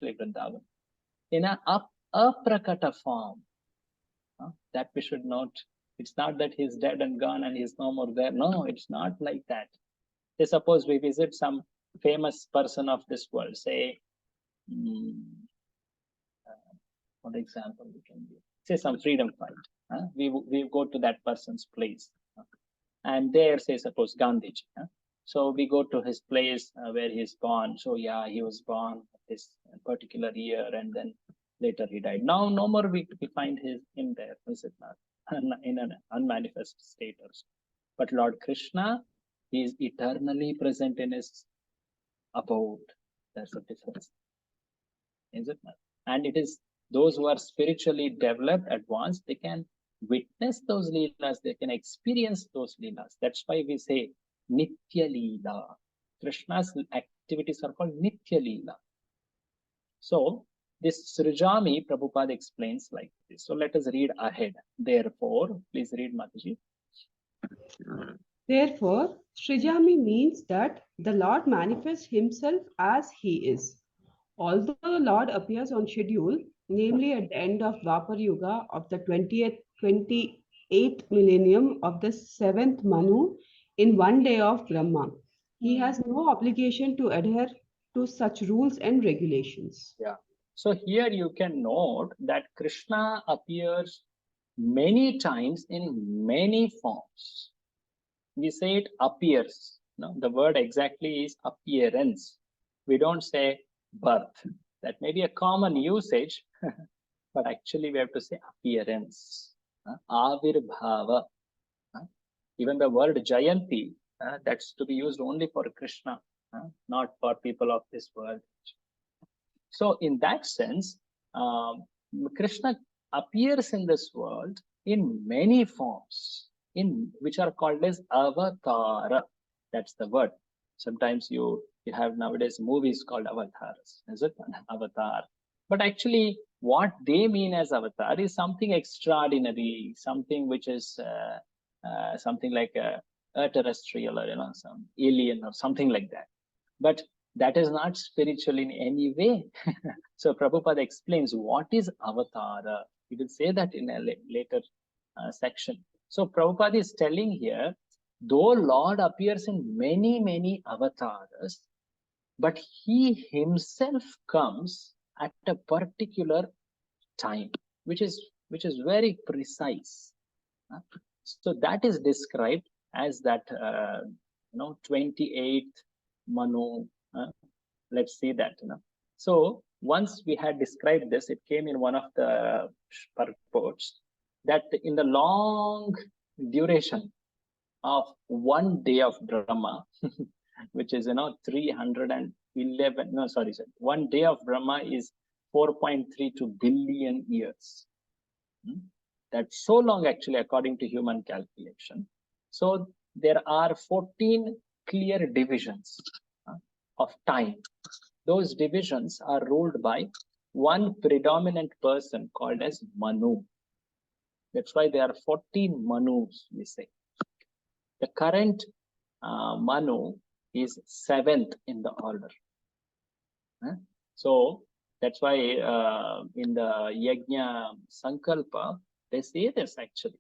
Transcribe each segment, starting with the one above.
Vrindavan in a aprakata form. That we should note. It's not that he's dead and gone and he's no more there. No, it's not like that. Say, suppose we visit some famous person of this world, say, what example we can give? Say some freedom fight. We go to that person's place. And there, say, suppose Gandhiji. So we go to his place where he's born. So yeah, he was born this particular year and then later he died. Now, no more we find him there, is it not? In an unmanifest state or so. But Lord Krishna, he is eternally present in his abode. That's the difference. Is it not? And it is those who are spiritually developed, advanced, they can witness those leelas, they can experience those leelas. That's why we say Nitya Leela. Krishna's activities are called Nitya Leela. So this Srijami, Prabhupada explains like this. So let us read ahead. Therefore, please read, Mataji. Therefore, Srijami means that the Lord manifests himself as he is. Although the Lord appears on schedule, namely at the end of Dwapar Yuga of the 28th millennium of the 7th Manu in one day of Brahma, he has no obligation to adhere to such rules and regulations. Yeah. So here you can note that Krishna appears many times in many forms. We say it appears. No, the word exactly is appearance. We don't say birth. That may be a common usage, but actually we have to say appearance. Avirbhava. Even the word Jayanti, that's to be used only for Krishna, not for people of this world. So in that sense, Krishna appears in this world in many forms, which are called as avatara. That's the word. Sometimes you have nowadays movies called avatars, is it? Avatar. But actually, what they mean as avatar is something extraordinary, something which is something like a terrestrial or some alien or something like that. But that is not spiritual in any way. So Prabhupada explains what is avatara. He will say that in a later section. So Prabhupada is telling here, though Lord appears in many, many avatars, but he himself comes at a particular time, which is very precise. So that is described as that 28th Manu. Let's see that. So once we had described this, it came in one of the purports that in the long duration of one day of Brahma, which is 311. No, sorry. 1 day of Brahma is 4.32 billion years. That's so long, actually, according to human calculation. So there are 14 clear divisions of time. Those divisions are ruled by one predominant person called as Manu. That's why there are 14 Manus, we say. The current Manu is 7th in the order. So that's why in the Yajna Sankalpa, they say this actually.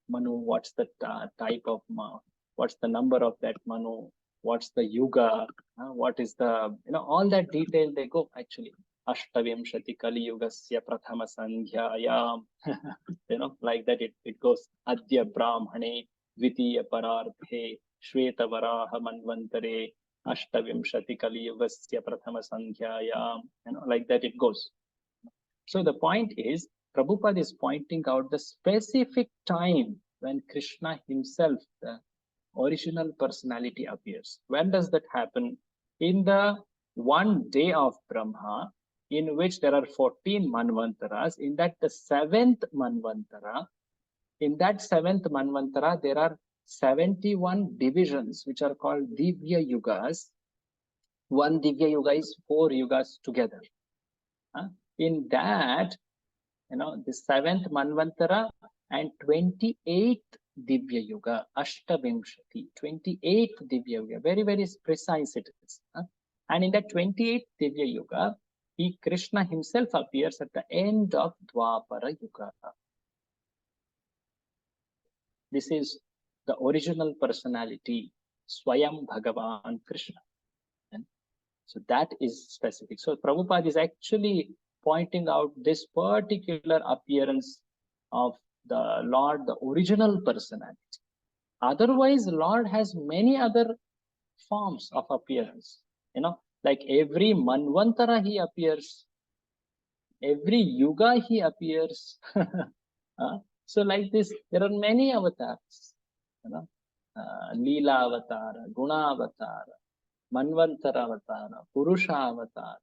Manu, what's the type of Manu? What's the number of that Manu? What's the Yuga? What is the, all that detail they go actually. Ashtavimshati Kali Yugasya Prathama Sandhyayam. Like that it goes. Adya Brahmane Dvitiya Pararthe Shweta Varaha Manvantare Ashtavimshati Kali Yugasya Prathama Sandhyayam. Like that it goes. So the point is, Prabhupada is pointing out the specific time when Krishna himself, the original personality, appears. When does that happen? In the one day of Brahma, in which there are 14 Manvantaras. In that, the 7th Manvantara, there are 71 divisions, which are called Divya Yugas. One Divya Yuga is 4 Yugas together. In that, the 7th Manvantara and 28th Divya Yuga, Ashtavimshati, 28th Divya Yuga, very, very precise it is. And in the 28th Divya Yuga, Krishna himself appears at the end of Dwapara Yuga. This is the original personality, Swayam Bhagavan Krishna. And so that is specific. So Prabhupada is actually pointing out this particular appearance of the Lord, the original personality. Otherwise, Lord has many other forms of appearance. Like every Manvantara he appears, every Yuga he appears. So like this, there are many avatars. Leela Avatara, Guna Avatara, Manvantara Avatara, Purusha Avatara,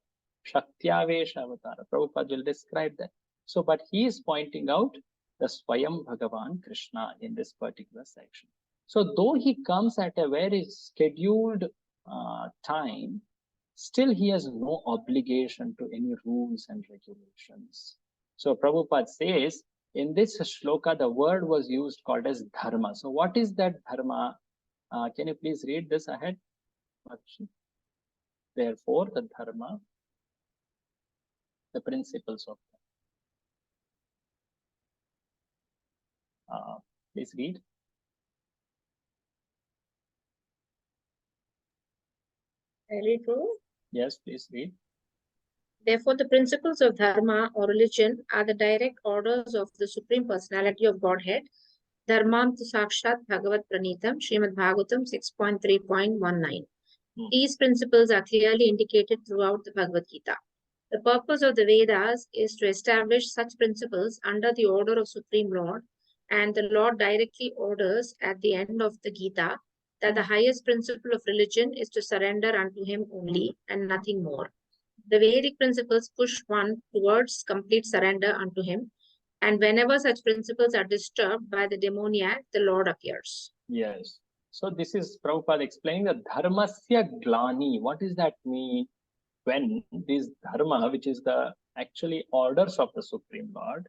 Shaktyavesh Avatara. Prabhupada will describe that. So, but he is pointing out the Swayam Bhagavan Krishna in this particular section. So, though he comes at a very scheduled time, still he has no obligation to any rules and regulations. So, Prabhupada says, in this shloka, the word was used called as dharma. So, what is that dharma? Can you please read this ahead? Therefore, the dharma, the principles of that. Please read. Very true. Yes, please read. Therefore, the principles of dharma or religion are the direct orders of the Supreme Personality of Godhead. Dharmam tu sakshat bhagavat pranitam, Srimad Bhagavatam 6.3.19. These principles are clearly indicated throughout the Bhagavad Gita. The purpose of the Vedas is to establish such principles under the order of Supreme Lord, and the Lord directly orders at the end of the Gita that the highest principle of religion is to surrender unto him only and nothing more. The Vedic principles push one towards complete surrender unto him, and whenever such principles are disturbed by the demoniac, the Lord appears. Yes. So this is Prabhupada explaining the dharmasya glani. What does that mean? When this dharma, which is the actually orders of the Supreme Lord,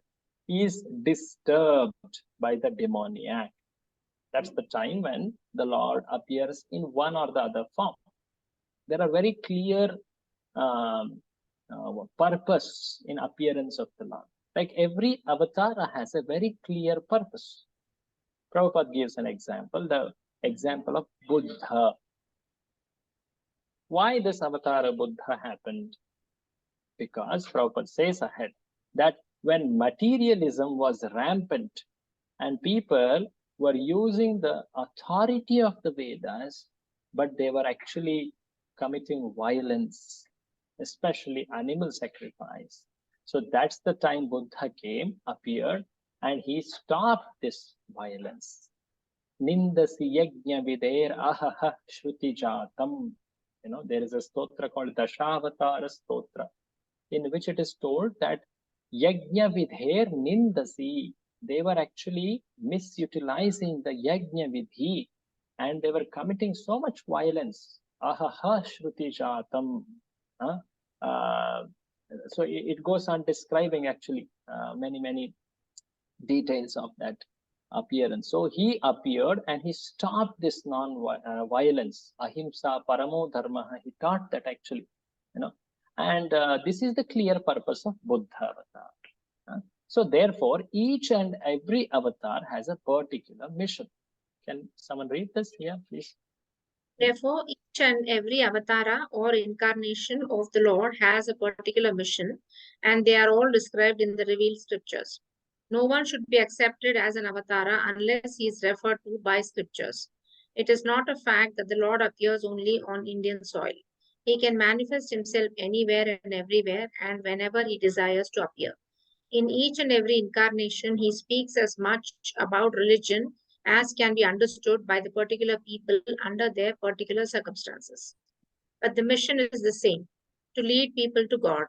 is disturbed by the demoniac. That's the time when the Lord appears in one or the other form. There are very clear purpose in appearance of the Lord. Like every avatar has a very clear purpose. Prabhupada gives an example, the example of Buddha. Why this avatar of Buddha happened? Because Prabhupada says ahead that when materialism was rampant and people were using the authority of the Vedas, but they were actually committing violence, especially animal sacrifice. So that's the time Buddha came, appeared, and he stopped this violence. Nindasi yajna vider ahaha shruti jatam. There is a stotra called Dashavatara Stotra, in which it is told that yajna vidher nindasi. They were actually misutilizing the yajna vidhi, and they were committing so much violence. Ahaha shruti jatam. So it goes on describing actually many details of that appearance. So he appeared and he stopped this non-violence. Ahimsa paramo dharma. He taught that actually, and this is the clear purpose of Buddha avatar. So therefore, each and every avatar has a particular mission. Can someone read this here, please? Therefore, each and every avatara or incarnation of the Lord has a particular mission, and they are all described in the revealed scriptures. No one should be accepted as an avatara unless he is referred to by scriptures. It is not a fact that the Lord appears only on Indian soil. He can manifest himself anywhere and everywhere and whenever he desires to appear. In each and every incarnation, he speaks as much about religion as can be understood by the particular people under their particular circumstances. But the mission is the same, to lead people to God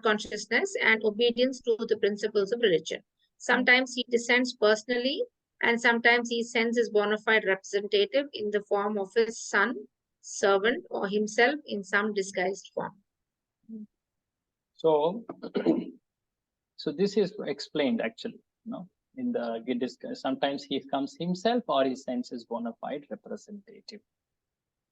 consciousness, and obedience to the principles of religion. Sometimes he descends personally, and sometimes he sends his bona fide representative in the form of his son, servant, or himself in some disguised form. So, so this is explained actually, in the sometimes he comes himself or he sends his bona fide representative.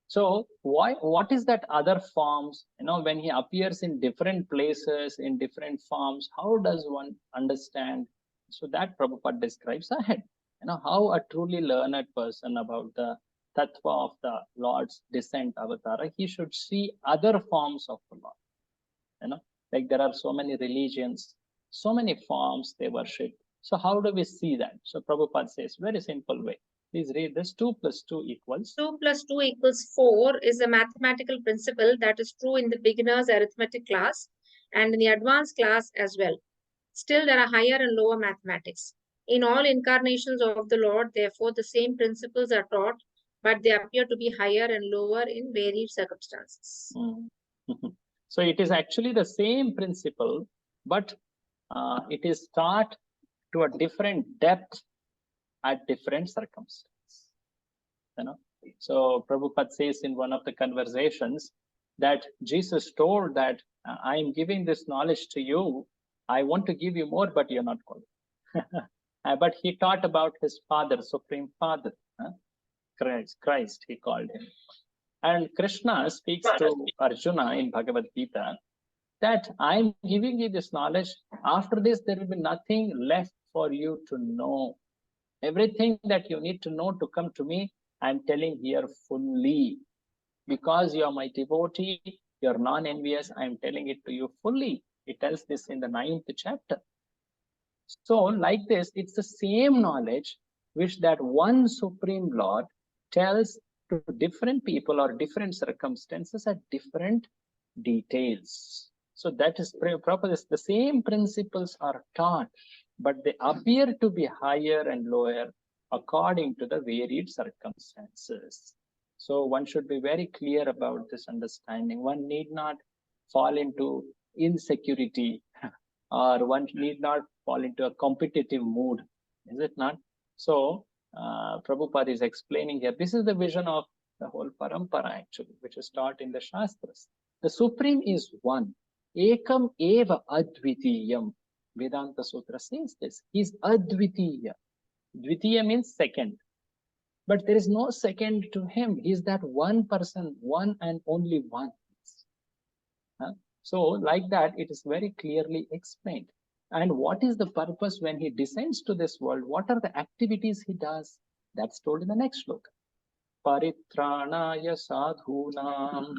So what is that other forms? When he appears in different places, in different forms, how does one understand? So that Prabhupada describes ahead. How a truly learned person about the tattva of the Lord's descent avatara, he should see other forms of the Lord. Like there are so many religions, so many forms they worship. So how do we see that? So Prabhupada says, very simple way. Please read this. 2 + 2 = 2 + 2 = 4 is a mathematical principle that is true in the beginner's arithmetic class and in the advanced class as well. Still, there are higher and lower mathematics. In all incarnations of the Lord, therefore, the same principles are taught, but they appear to be higher and lower in varied circumstances. So it is actually the same principle, but it is taught to a different depth at different circumstances. So Prabhupada says in one of the conversations that Jesus told that I am giving this knowledge to you. I want to give you more, but you're not called. But he taught about his Father, Supreme Father, Christ, he called him. And Krishna speaks to Arjuna in Bhagavadgita that I'm giving you this knowledge. After this, there will be nothing left for you to know. Everything that you need to know to come to me, I'm telling here fully. Because you are my devotee, you're non-envious, I'm telling it to you fully. It tells this in the 9th chapter. So like this, it's the same knowledge which that one Supreme Lord tells to different people or different circumstances at different details. So that is proper. The same principles are taught, but they appear to be higher and lower according to the varied circumstances. So one should be very clear about this understanding. One need not fall into insecurity or one need not fall into a competitive mood, is it not? So Prabhupada is explaining here, this is the vision of the whole parampara actually, which is taught in the Shastras. The Supreme is one. Ekam eva advitiyam. Vedanta Sutra says this. He is advitiya. Dvitiya means second. But there is no second to him. He is that one person, one and only one. So like that, it is very clearly explained. And what is the purpose when he descends to this world? What are the activities he does? That's told in the next sloka. Paritranaya sadhunam.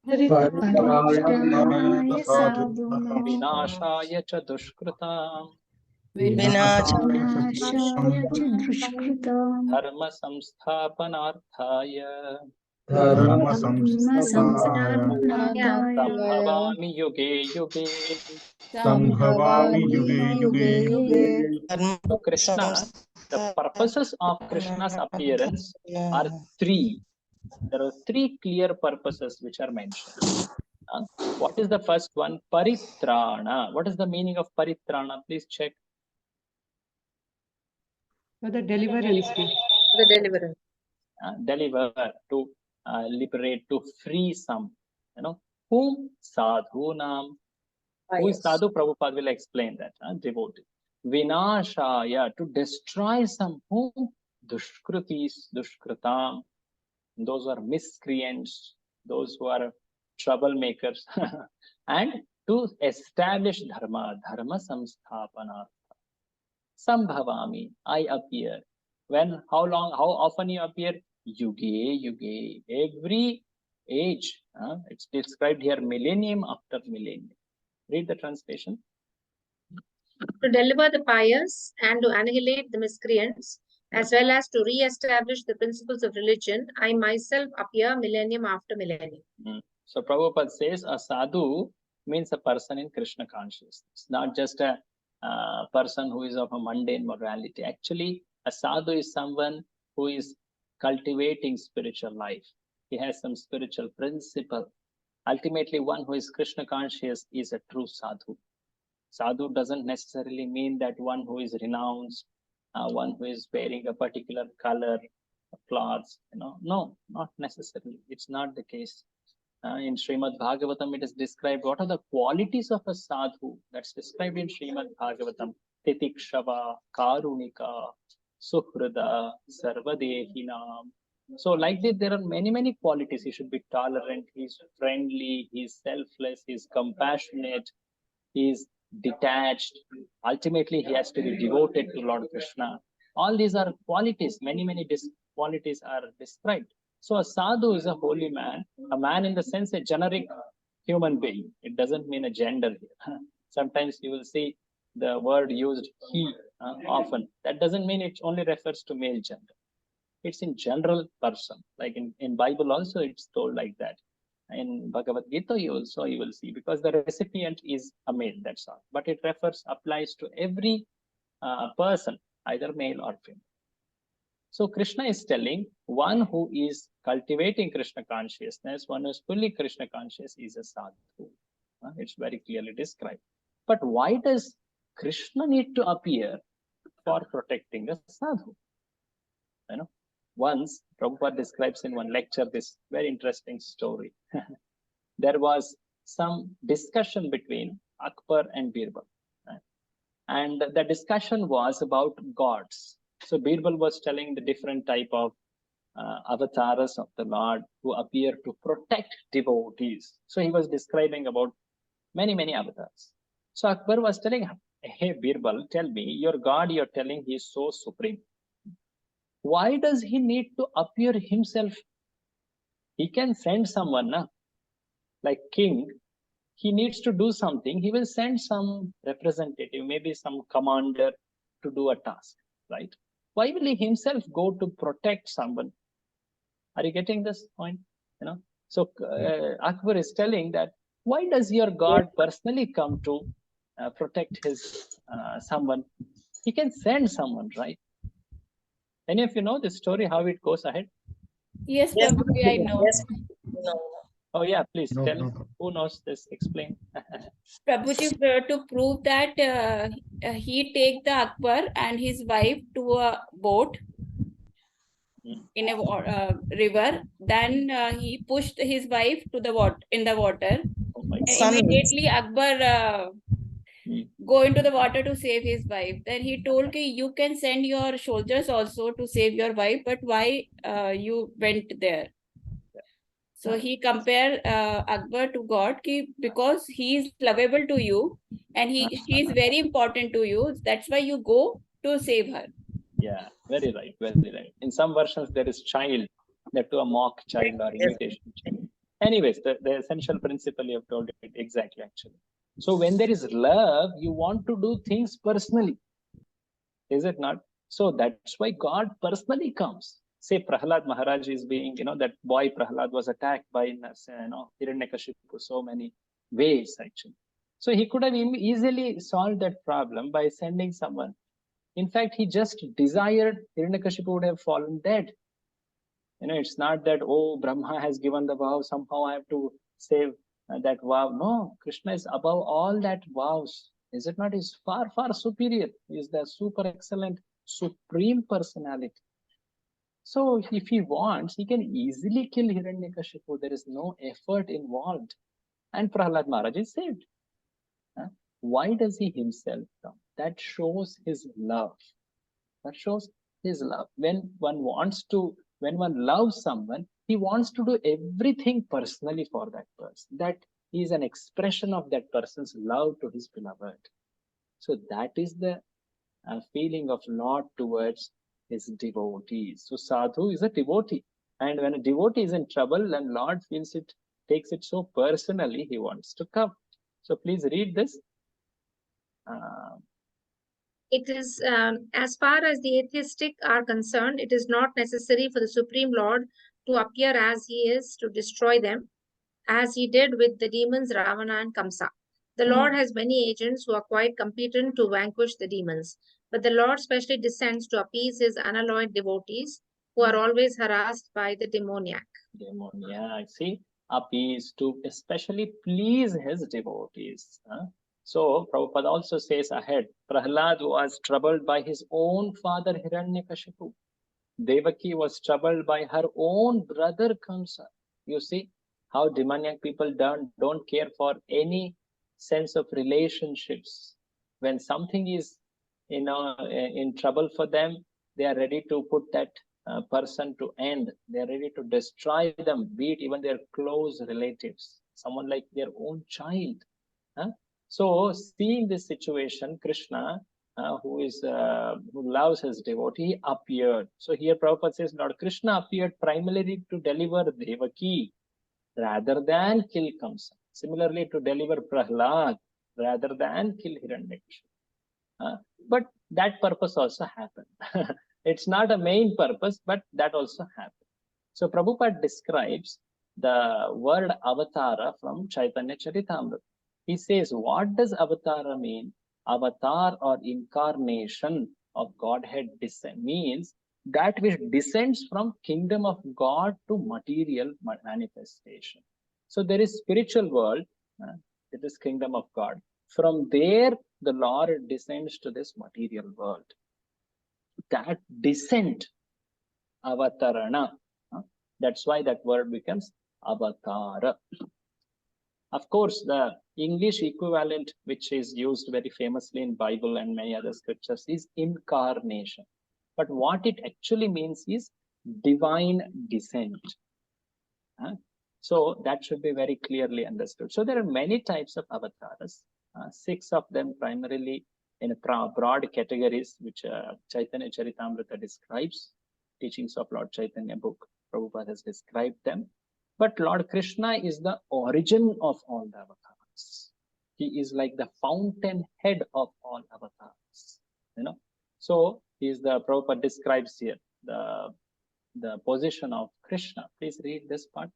Paritranaya sadhunam. Vinashaya cha dushkritam. Vinashaya cha dushkritam. Dharma samsthapanarthaya. Dharma samsthapanarthaya. Sambhavami yuge yuge. Sambhavami yuge yuge. So Krishna, the purposes of Krishna's appearance are 3. There are 3 clear purposes which are mentioned. What is the first one? Paritrana. What is the meaning of paritrana? Please check. For the deliverance. The deliverance. Deliver, to liberate, to free some. Whom? Sadhunam. Who is sadhu? Prabhupada will explain that. Devotee. Vinashaya, to destroy some. Whom? Dushkrutis, dushkritam. Those who are miscreants, those who are troublemakers. And to establish dharma, dharma samsthapanartha. Sambhavami, I appear. When, how long, how often you appear? Yuge, yuge. Every age. It's described here millennium after millennium. Read the translation. To deliver the pious and to annihilate the miscreants, as well as to re-establish the principles of religion, I myself appear millennium after millennium. So Prabhupada says a sadhu means a person in Krishna consciousness, not just a person who is of a mundane morality. Actually, a sadhu is someone who is cultivating spiritual life. He has some spiritual principle. Ultimately, one who is Krishna conscious is a true sadhu. Sadhu doesn't necessarily mean that one who is renounced, one who is wearing a particular color of clothes. No, not necessarily. It's not the case. In Srimad Bhagavatam, it is described what are the qualities of a sadhu. That's described in Srimad Bhagavatam. Titikshava, Karunika, Suhrada, Sarvadehinam, So like this, there are many qualities. He should be tolerant, he's friendly, he's selfless, he's compassionate, he's detached. Ultimately, he has to be devoted to Lord Krishna. All these are qualities. Many qualities are described. So a sadhu is a holy man, a man in the sense a generic human being. It doesn't mean a gender here. Sometimes you will see the word used he often. That doesn't mean it only refers to male gender. It's in general person. Like in Bible also it's told like that. In Bhagavadgita you will see, because the recipient is a male, that's all. But it applies to every person, either male or female. So Krishna is telling one who is cultivating Krishna consciousness, one who is fully Krishna conscious is a sadhu. It's very clearly described. But why does Krishna need to appear for protecting a sadhu? You know, once Prabhupada describes in one lecture this very interesting story. There was some discussion between Akbar and Birbal. And the discussion was about gods. So Birbal was telling the different type of avatars of the Lord who appear to protect devotees. So he was describing about many avatars. So Akbar was telling him, hey Birbal, tell me, your God you're telling he is so supreme. Why does he need to appear himself? He can send someone, like king, he needs to do something, he will send some representative, maybe some commander to do a task, right? Why will he himself go to protect someone? Are you getting this point? So Akbar is telling that why does your God personally come to protect his someone? He can send someone, right? Any of you know this story, how it goes ahead? Yes, Prabhuji, I know. Oh yeah, please No, tell. no. Who knows this? Explain. Prabhuji, to prove that he take the Akbar and his wife to a boat in a river. Then he pushed his wife to the water. Oh my And God. immediately Akbar go into the water to save his wife. Then he told ki, you can send your soldiers also to save your wife, but why you went there? So he compared Akbar to God ki, because he is lovable to you and she is very important to you. That's why you go to save her. Yeah, very right, very right. In some versions, there is child, that to a mock child or imitation child. Anyways, the essential principle you have told it exactly, actually. So when there is love, you want to do things personally. Is it not? So that's why God personally comes. Say Prahlad Maharaj is being, that boy Prahlad was attacked by, Hiranyakashipu so many ways, actually. So he could have easily solved that problem by sending someone. In fact, he just desired Hiranyakashipu would have fallen dead. It's not that, oh, Brahma has given the vow, somehow I have to save that vow. No, Krishna is above all that vows. Is it not? He's far superior. He is the super excellent, supreme personality. So if he wants, he can easily kill Hiranyakashipu. There is no effort involved. And Prahlad Maharaj is saved. Why does he himself come? That shows his love. That shows his love. When one loves someone, he wants to do everything personally for that person. That is an expression of that person's love to his beloved. So that is the feeling of Lord towards his devotees. So sadhu is a devotee. And when a devotee is in trouble, then Lord takes it so personally, he wants to come. So please read this. It is, as far as the atheistic are concerned, it is not necessary for the Supreme Lord to appear as he is to destroy them, as he did with the demons Ravana and Kamsa. The Lord has many agents who are quite competent to vanquish the demons, but the Lord specially descends to appease his unalloyed devotees who are always harassed by the demoniac. Demoniac, see, appease to especially please his devotees. So Prabhupada also says ahead, Prahlad was troubled by his own father Hiranyakashipu. Devaki was troubled by her own brother Kamsa. You see how demoniac people don't care for any sense of relationships. When something is in trouble for them, they are ready to put that person to end. They're ready to destroy them, be it even their close relatives, someone like their own child. So seeing this situation, Krishna, who loves his devotee, appeared. So here Prabhupada says Lord Krishna appeared primarily to deliver Devaki rather than kill Kamsa. Similarly, to deliver Prahlad rather than kill Hiranyakashipu. But that purpose also happened. It's not a main purpose, but that also happened. So Prabhupada describes the word avatara from Chaitanya Charitamrita. He says, what does avatara mean? Avatar or incarnation of Godhead descent means that which descends from kingdom of God to material manifestation. So there is spiritual world, it is kingdom of God. From there, the Lord descends to this material world. That descent, avatarana, that's why that word becomes avatara. Of course, the English equivalent, which is used very famously in Bible and many other scriptures, is incarnation. But what it actually means is divine descent. So that should be very clearly understood. So there are many types of avatars, 6 of them primarily in broad categories, which Chaitanya Charitamrita describes. Teachings of Lord Chaitanya book, Prabhupada has described them. But Lord Krishna is the origin of all the avatars. He is like the fountain head of all avatars. So he is the Prabhupada describes here the position of Krishna. Please read this part.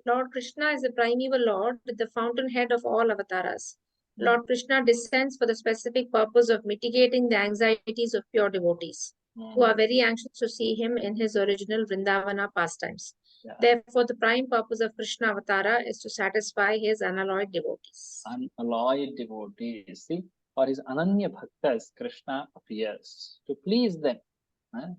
Lord Krishna is the primeval Lord, the fountainhead of all avatars. Lord Krishna descends for the specific purpose of mitigating the anxieties of pure devotees, who are very anxious to see him in his original Vrindavana pastimes. Yeah. Therefore, the prime purpose of Krishna Avatara is to satisfy his unalloyed devotees. Unalloyed devotees. See, for his Ananya Bhaktas, Krishna appears to please them.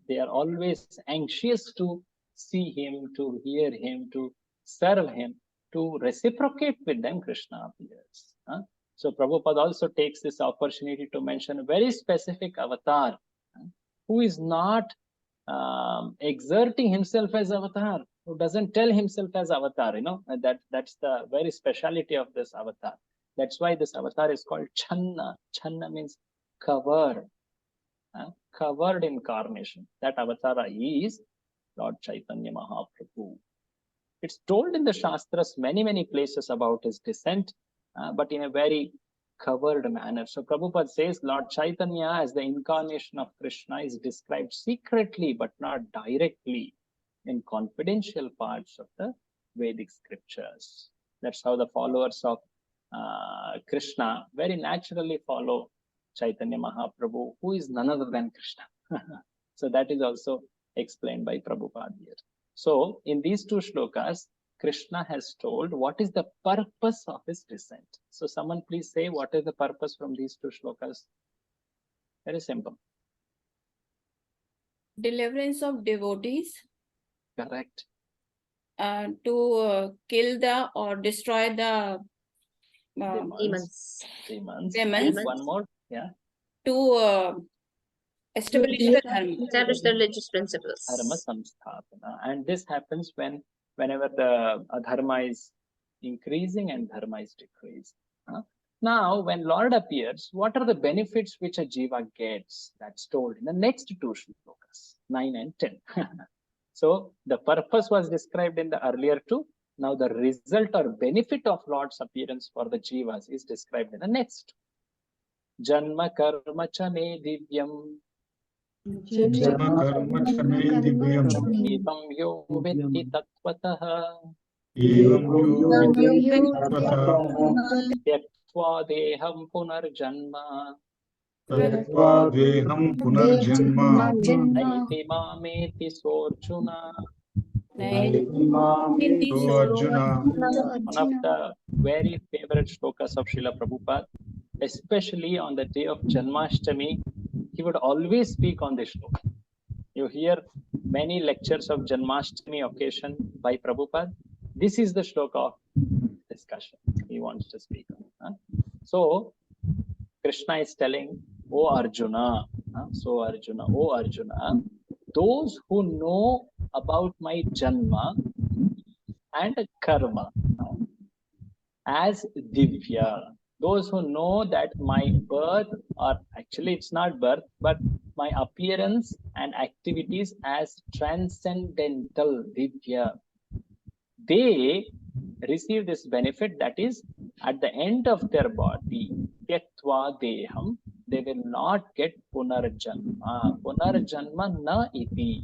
They are always anxious to see him, to hear him, to serve him, to reciprocate with them. Krishna appears. So Prabhupada also takes this opportunity to mention a very specific avatar who is not exerting himself as avatar, who doesn't tell himself as avatar. That's the very speciality of this avatar. That's why this avatar is called Channa. Channa means covered, covered incarnation. That avatar is Lord Chaitanya Mahaprabhu. It's told in the Shastras many places about his descent, but in a very covered manner. So Prabhupada says Lord Chaitanya as the incarnation of Krishna is described secretly but not directly in confidential parts of the Vedic scriptures. That's how the followers of Krishna very naturally follow Chaitanya Mahaprabhu, who is none other than Krishna. So that is also explained by Prabhupada here. So in these 2 shlokas, Krishna has told what is the purpose of his descent. So someone please say what is the purpose from these 2 shlokas. Very simple. Deliverance of devotees. Correct. To kill the or destroy the demons. Demons. One more. Yeah. To establish the dharma. Establish the religious principles. Dharma samsthapana. And this happens whenever the adharma is increasing and dharma is decreasing. Now, when Lord appears, what are the benefits which a jiva gets? That's told in the next 2 shlokas, 9 and 10. So the purpose was described in the earlier 2. Now the result or benefit of Lord's appearance for the jivas is described in the next 2. Janma karma cha me divyam. Janma karma cha me divyam. Evam yo vitti tattvataha. Evam yo vitti tattvataha. Tyaktva deham punarjanma. Tattva deham punarjanma. Naiti mameti sorjuna. So Arjuna. One of the very favorite shlokas of Srila Prabhupada, especially on the day of Janmashtami, he would always speak on this shloka. You hear many lectures of Janmashtami occasion by Prabhupada. This is the shloka of discussion he wants to speak on. So Krishna is telling, O Arjuna, O Arjuna, those who know about my Janma and Karma as Divya. Those who know that my birth, or actually it's not birth, but my appearance and activities as transcendental Divya, they receive this benefit, that is, at the end of their body, Tyatva Deham, they will not get Punarjanma. Punarjanma na iti.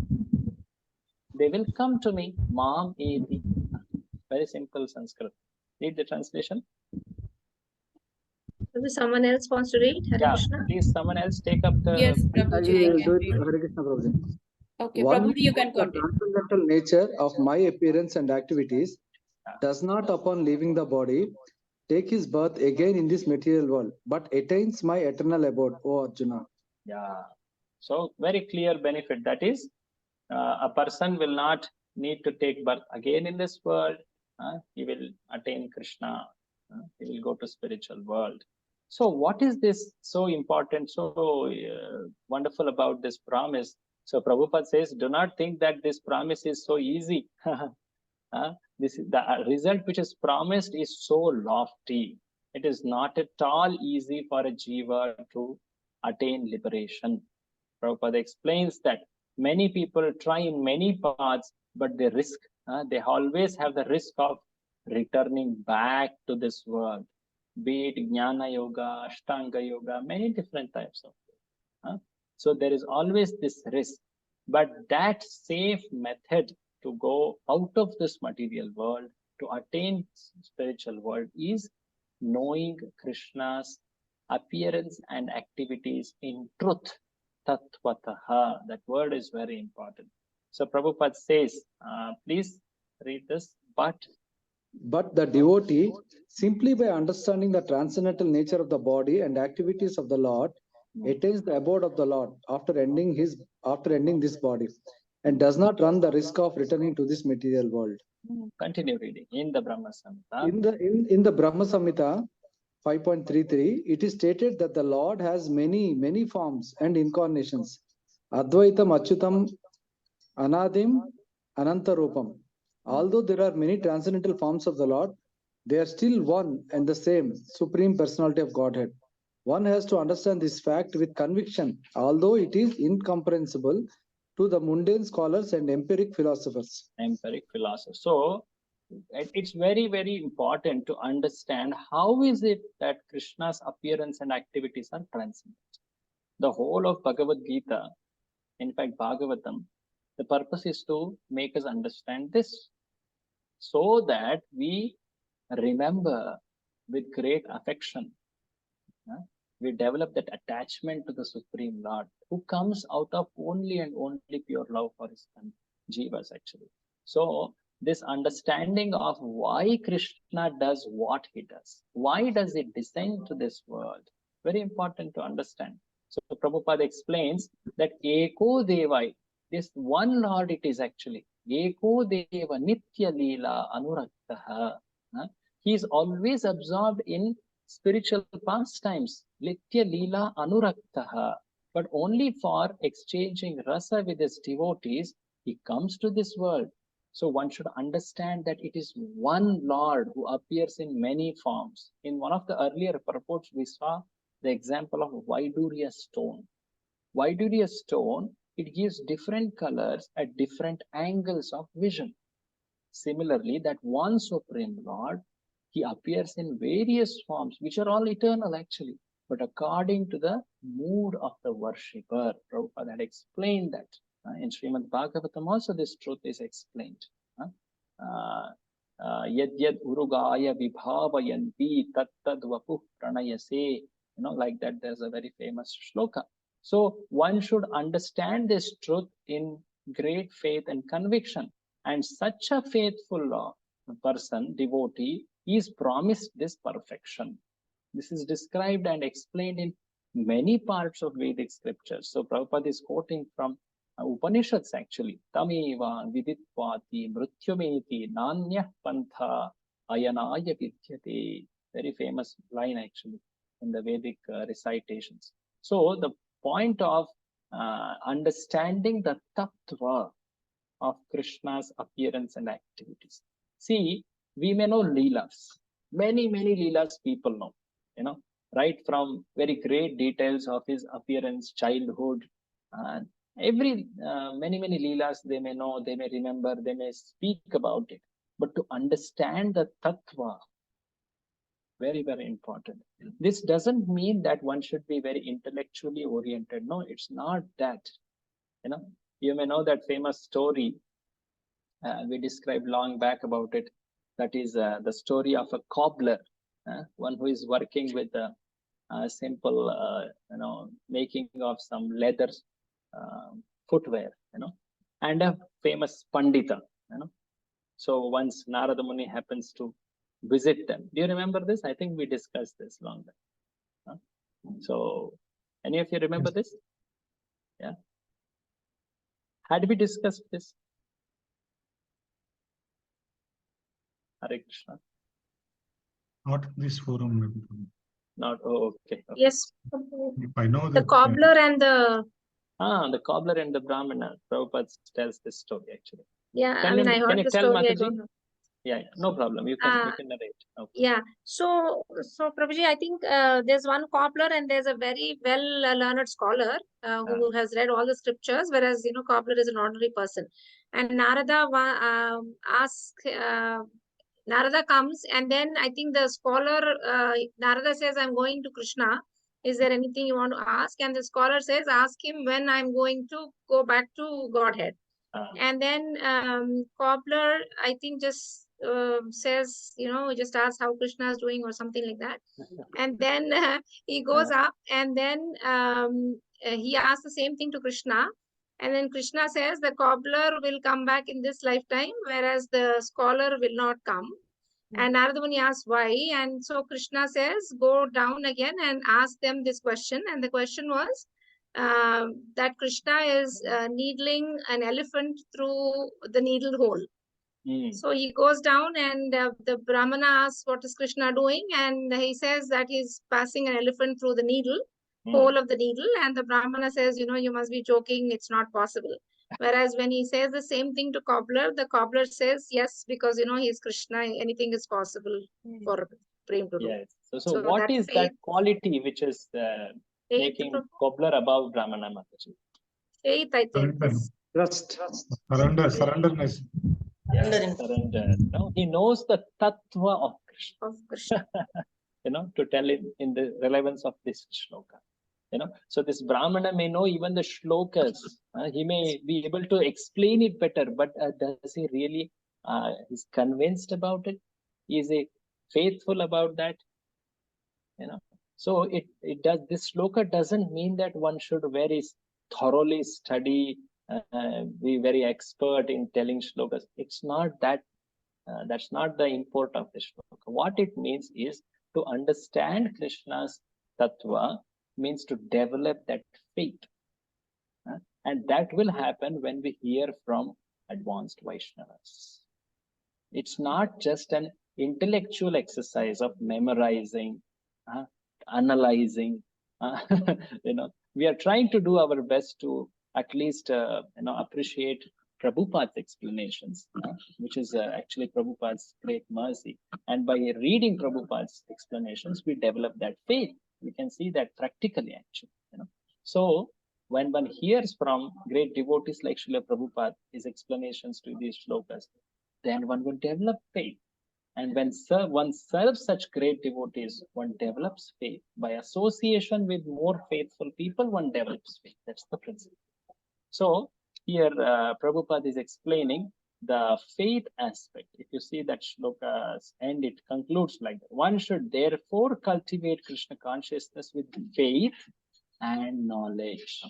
They will come to me, Mam eti. Very simple Sanskrit. Read the translation. Maybe someone else wants to read? Hare Yeah, Krishna. please, someone else take up the. Yes, I Prabhuji, I will can do it, read. Hare Krishna Prabhuji. Okay, One, Prabhuji, you can the continue. transcendental nature of my appearance and activities does not, upon leaving the body, take his birth again in this material world, but attains my eternal abode, O Arjuna. Yeah. So very clear benefit, that is, a person will not need to take birth again in this world. He will attain Krishna. He will go to spiritual world. So what is this so important, so wonderful about this promise? So Prabhupada says, do not think that this promise is so easy. This is the result which is promised is so lofty. It is not at all easy for a jiva to attain liberation. Prabhupada explains that many people try in many paths, but they risk, they always have the risk of returning back to this world, be it Jnana Yoga, Ashtanga Yoga, many different types of yoga. So there is always this risk, but that safe method to go out of this material world, to attain spiritual world, is knowing Krishna's appearance and activities in truth. Tattvataha. That word is very important. So Prabhupada says, please read this. But the devotee, simply by understanding the transcendental nature of the body and activities of the Lord, attains the abode of the Lord after ending this body, and does not run the risk of returning to this material world. Continue reading in the Brahma Samhita. In the Brahma Samhita 5.33, it is stated that the Lord has many forms and incarnations. Advaitam Achyutam Anadim Anantarupam. Although there are many transcendental forms of the Lord, they are still one and the same Supreme Personality of Godhead. One has to understand this fact with conviction, although it is incomprehensible to the mundane scholars and empiric philosophers. So it's very, very important to understand how is it that Krishna's appearance and activities are transcendent. The whole of Bhagavadgita, in fact Bhagavatam, the purpose is to make us understand this, so that we remember with great affection. We develop that attachment to the Supreme Lord, who comes out of only and only pure love for his jivas, actually. So this understanding of why Krishna does what he does, why does he descend to this world, very important to understand. So Prabhupada explains that Eko Deva, this one Lord it is actually, Eko Deva Nitya Leela Anuraktaha. He is always absorbed in spiritual pastimes, Nitya Leela Anuraktaha. But only for exchanging rasa with his devotees, he comes to this world. So one should understand that it is one Lord who appears in many forms. In one of the earlier purports, we saw the example of Vaidurya stone. Vaidurya stone, it gives different colors at different angles of vision. Similarly, that one Supreme Lord, he appears in various forms, which are all eternal actually, but according to the mood of the worshipper. Prabhupada had explained that. In Srimad Bhagavatam also this truth is explained. Yad yad urugaya vibhavayanti tat tad vapuh pranayase. Like that, there's a very famous shloka. So one should understand this truth in great faith and conviction. And such a faithful person, devotee, is promised this perfection. This is described and explained in many parts of Vedic scriptures. So Prabhupada is quoting from Upanishads actually. Tameva viditvati mrityumeti nanya pantha ayanaya vidyate. Very famous line actually in the Vedic recitations. So the point of understanding the tattva of Krishna's appearance and activities. See, we may know Leelas. Many Leelas people know, right from very great details of his appearance, childhood, and many Leelas they may know, they may remember, they may speak about it. But to understand the tattva, very important. This doesn't mean that one should be very intellectually oriented. No, it's not that. You may know that famous story we described long back about it. That is the story of a cobbler, one who is working with a simple, making of some leather footwear, and a famous pandita, So once Narada Muni happens to visit them. Do you remember this? I think we discussed this long back. So, any of you remember this? Yeah. Had we discussed this? Hare Krishna. Not this forum, maybe. Not, okay. Yes. If I know The that. cobbler and the... The cobbler and the Brahmana. Prabhupada tells this story actually. Yeah, Can I heard the tell, story. I Mataji? don't know. Yeah, no problem. You can narrate. Okay. Yeah. So Prabhuji, I think there's one cobbler and there's a very well learned scholar who has read all the scriptures, whereas cobbler is an ordinary person. And Narada Narada comes, and then I think the scholar Narada says, "I'm going to Krishna. Is there anything you want to ask?" And the scholar says, "Ask him when I'm going to go back to Godhead." And then cobbler, I think, just says, just asks how Krishna is doing or something like that. And then he goes up, and then he asks the same thing to Krishna. And then Krishna says the cobbler will come back in this lifetime, whereas the scholar will not come. And Narada Muni asks why. And so Krishna says, go down again and ask them this question. And the question was that Krishna is needling an elephant through the needle hole. So he goes down, and the Brahmana asks, what is Krishna doing? And he says that he's passing an elephant through the needle, hole of the needle. And the Brahmana says, you must be joking. It's not possible. Whereas when he says the same thing to cobbler, the cobbler says, yes, because, he's Krishna. Anything is possible for Prem to do. Yes. So what is that quality which is making cobbler above Brahmana, Mataji? Faith, I think. Trust. Surrenderness. Surrender. No, he knows the tattva of Krishna. To tell him in the relevance of this shloka. So this Brahmana may know even the shlokas. He may be able to explain it better, but does he really is convinced about it? Is he faithful about that? So it does. This shloka doesn't mean that one should very thoroughly study, be very expert in telling shlokas. It's not that. That's not the import of the shloka. What it means is to understand Krishna's tattva means to develop that faith. And that will happen when we hear from advanced Vaishnavas. It's not just an intellectual exercise of memorizing, analyzing. We are trying to do our best to at least appreciate Prabhupada's explanations, which is actually Prabhupada's great mercy. And by reading Prabhupada's explanations, we develop that faith. We can see that practically, actually. So when one hears from great devotees like Srila Prabhupada, his explanations to these shlokas, then one will develop faith. And when one serves such great devotees, one develops faith. By association with more faithful people, one develops faith. That's the principle. So here Prabhupada is explaining the faith aspect. If you see that shloka's end, it concludes like that. One should therefore cultivate Krishna consciousness with faith and knowledge.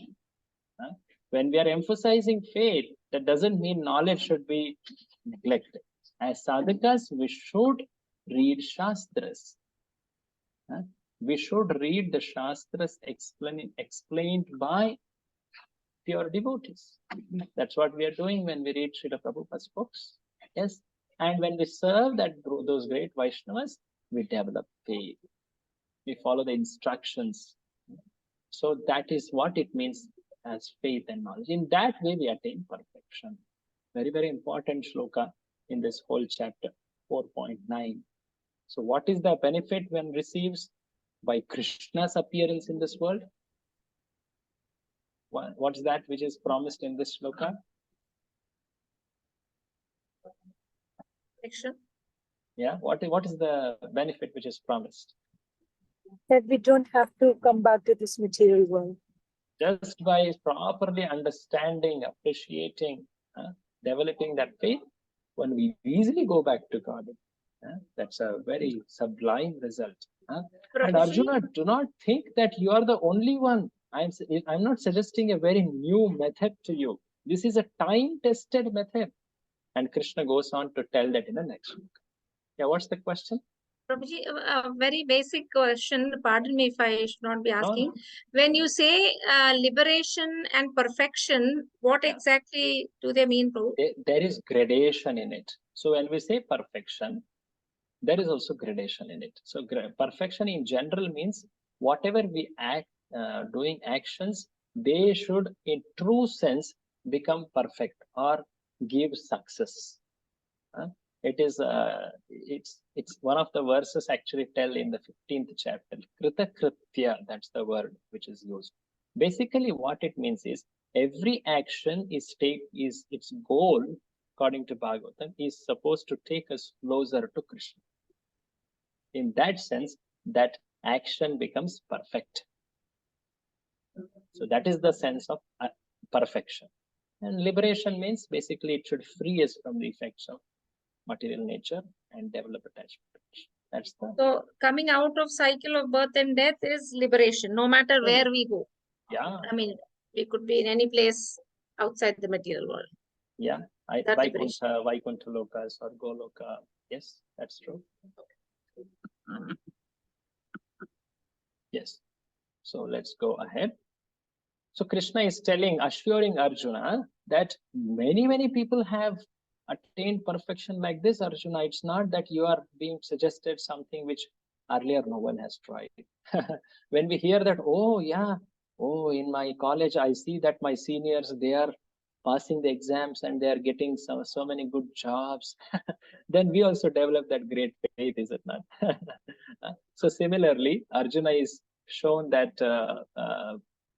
When we are emphasizing faith, that doesn't mean knowledge should be neglected. As sadhakas, we should read Shastras. We should read the Shastras explained by pure devotees. That's what we are doing when we read Srila Prabhupada's books. Yes. And when we serve those great Vaishnavas, we develop faith. We follow the instructions. So that is what it means as faith and knowledge. In that way, we attain perfection. Very, very important shloka in this whole chapter, 4.9. So what is the benefit one receives by Krishna's appearance in this world? What's that which is promised in this shloka? Perfection. Yeah, what is the benefit which is promised? That we don't have to come back to this material world. Just by properly understanding, appreciating, developing that faith, one will easily go back to God. That's a very sublime result. And Prabhuji, Arjuna, do not think that you are the only one. I'm not suggesting a very new method to you. This is a time-tested method. And Krishna goes on to tell that in the next book. Yeah, what's the question? Prabhuji, a very basic question. Pardon me if I should not be asking. When you say liberation and perfection, what exactly do they mean, Prabhu? There is gradation in it. So when we say perfection, there is also gradation in it. So perfection in general means whatever we act, doing actions, they should in true sense become perfect or give success. It is it's one of the verses actually tell in the 15th chapter. Krita kritya, that's the word which is used. Basically, what it means is every action is its goal, according to Bhagavatam, is supposed to take us closer to Krishna. In that sense, that action becomes perfect. So that is the sense of perfection. And liberation means basically it should free us from the effects of material nature and develop attachment. That's the. So coming out of cycle of birth and death is liberation, no matter where we go. Yeah. I mean, we could be in any place outside the material world. Yeah. Vaikuntha Lokas or Goloka. Yes, that's true. Yes. So let's go ahead. So Krishna is assuring Arjuna that many people have attained perfection like this, Arjuna. It's not that you are being suggested something which earlier no one has tried. When we hear that, in my college, I see that my seniors, they are passing the exams and they are getting so many good jobs. Then we also develop that great faith, is it not? So similarly, Arjuna is shown that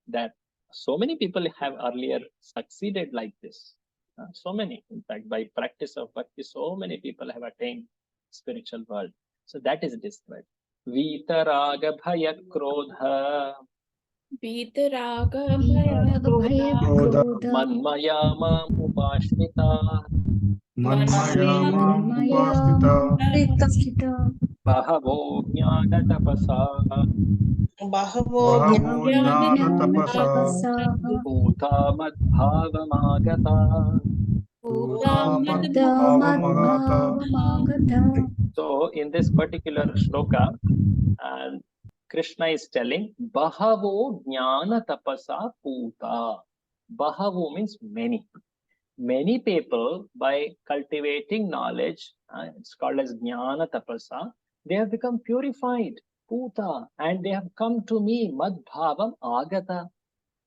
that so many people have earlier succeeded like this. So many, in fact, by practice of bhakti, so many people have attained spiritual world. So that is described. Vitaraga bhaya krodha. Vitaraga Bhaya krodha. Manmaya mam upashrita. Manmaya mam upasthita. Bahavo jnana tapasa. Bahavo jnana tapasa. Bhuta madbhavamagata. So in this particular shloka, Krishna is telling Bahavo jnana tapasa puta. Bahavo means many. Many people, by cultivating knowledge, it's called as jnana tapasa, they have become purified, puta, and they have come to me, madbhavam agata.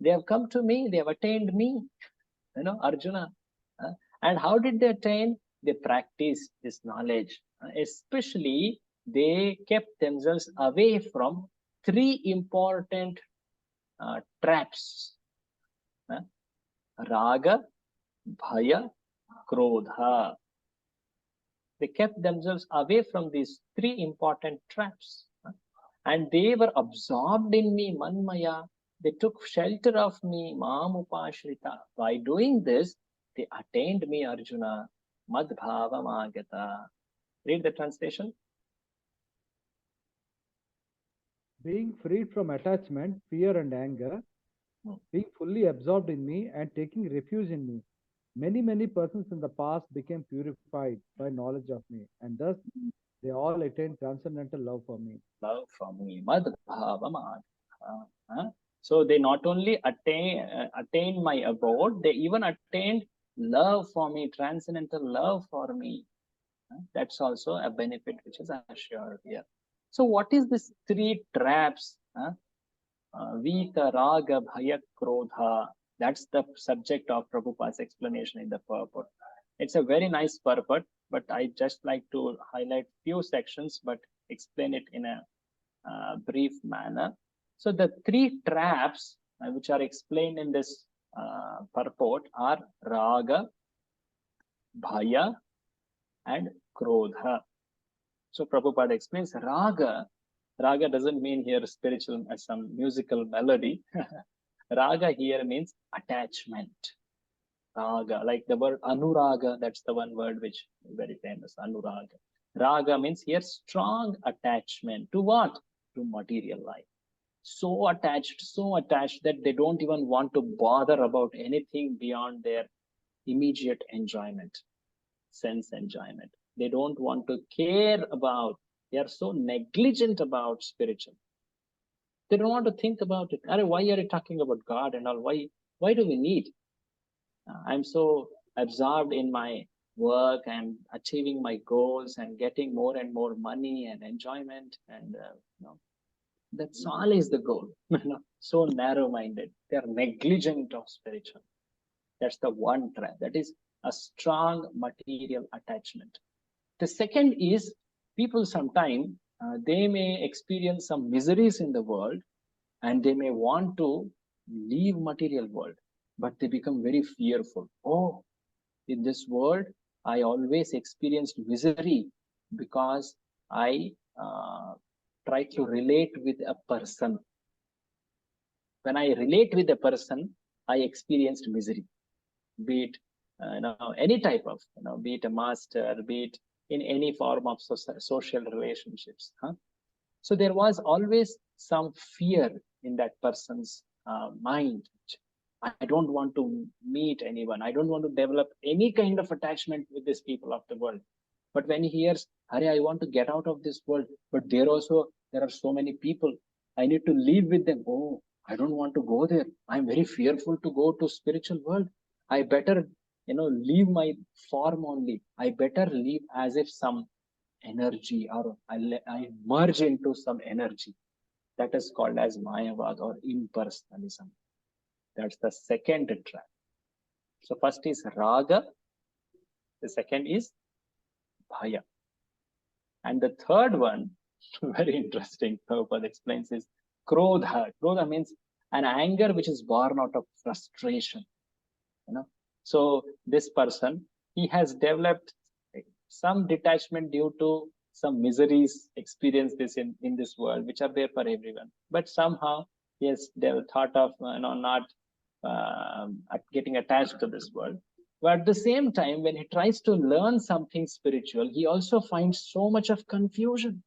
They have come to me, they have attained me, Arjuna. And how did they attain? They practiced this knowledge. Especially, they kept themselves away from three important traps. Raga, Bhaya, Krodha. They kept themselves away from these three important traps. And they were absorbed in me, Manmaya. They took shelter of me, Mam Upashrita. By doing this, they attained me, Arjuna. Madbhavam agata. Read the translation. Being freed from attachment, fear and anger, being fully absorbed in me and taking refuge in me. Many persons in the past became purified by knowledge of me, and thus they all attained transcendental love for me. Love for me. Madbhavam agata. So they not only attained my abode, they even attained love for me, transcendental love for me. That's also a benefit which is assured here. So what is this three traps? Vita, Raga, Bhaya, Krodha. That's the subject of Prabhupada's explanation in the purport. It's a very nice purport, but I just like to highlight few sections, but explain it in a brief manner. So the three traps which are explained in this purport are raga, bhaya, and krodha. So Prabhupada explains raga. Raga doesn't mean here spiritual as some musical melody. Raga here means attachment. Raga, like the word anuraga, that's the one word which is very famous, anuraga. Raga means here strong attachment to what? To material life. So attached that they don't even want to bother about anything beyond their immediate enjoyment, sense enjoyment. They don't want to care about, they are so negligent about spiritual. They don't want to think about it. Why are you talking about God and all? Why do we need? I'm so absorbed in my work. I'm achieving my goals and getting more and more money and enjoyment. And that's all is the goal. So narrow-minded. They are negligent of spiritual. That's the one trap. That is a strong material attachment. The second is people sometimes they may experience some miseries in the world and they may want to leave material world, but they become very fearful. Oh, in this world, I always experienced misery because I try to relate with a person. When I relate with a person, I experienced misery, be it any type of, be it a master, be it in any form of social relationships. So there was always some fear in that person's mind. I don't want to meet anyone. I don't want to develop any kind of attachment with these people of the world. But when he hears, Hare, I want to get out of this world, but there are so many people. I need to live with them. Oh, I don't want to go there. I'm very fearful to go to spiritual world. I better, leave my form only. I better live as if some energy, or I merge into some energy. That is called as Mayavad or impersonalism. That's the second trap. So first is raga. The second is bhaya. And the third one, very interesting, Prabhupada explains, is krodha. Krodha means an anger which is born out of frustration. So this person, he has developed some detachment due to some miseries experienced in this world, which are there for everyone. But somehow he has thought of not getting attached to this world. But at the same time, when he tries to learn something spiritual, he also finds so much of confusion.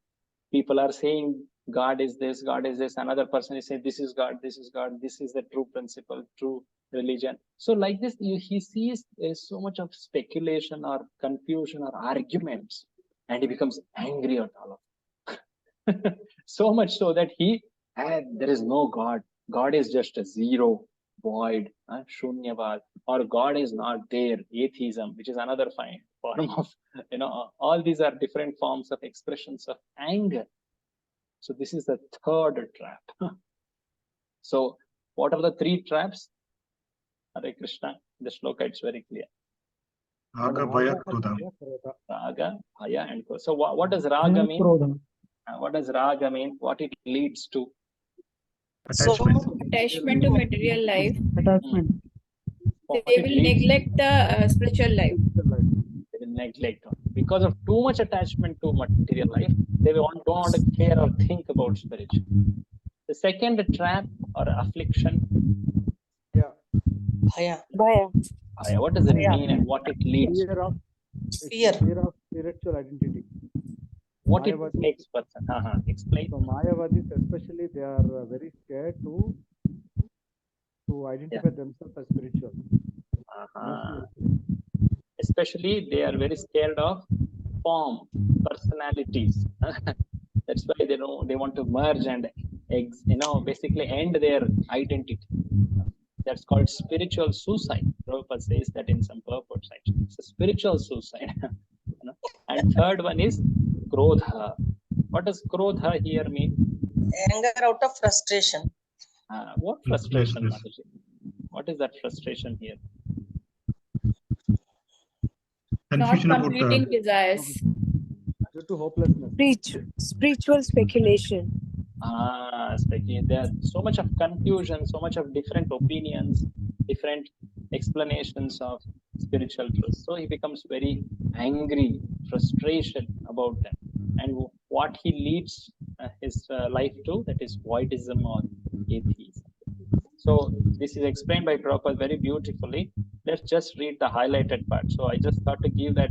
People are saying God is this, God is this. Another person is saying this is God, this is God, this is the true principle, true religion. So like this, he sees so much of speculation or confusion or arguments, and he becomes angry at all of it. So much so that there is no God. God is just a zero, void, shunyavad, or God is not there, atheism, which is another form of, all these are different forms of expressions of anger. So this is the third trap. So what are the three traps? Hare Krishna, the shloka, it's very clear. Raga, bhaya, krodha. Raga, bhaya, and krodha. So what does raga mean? What does raga mean? What it leads to? Attachment to material life. Attachment. They will neglect the spiritual life. They will neglect. Because of too much attachment to material life, they don't want to care or think about spiritual. The second trap or affliction. Bhaya. Bhaya. What does it mean and what it leads to? Fear. Fear of spiritual identity. What it makes person. Explain. So Mayavadis especially, they are very scared to identify themselves as spiritual. Especially they are very scared of form, personalities. That's why they want to merge and basically end their identity. That's called spiritual suicide. Prabhupada says that in some purport section. It's a spiritual suicide. And third one is krodha. What does krodha here mean? Anger out of frustration. What frustration, Mataji? What is that frustration here? Not Confusion about completing desires. Due to hopelessness. Spiritual speculation. There are so much of confusion, so much of different opinions, different explanations of spiritual truth. So he becomes very angry, frustration about them, and what he leads his life to, that is voidism or atheism. So this is explained by Prabhupada very beautifully. Let's just read the highlighted part. So I just thought to give that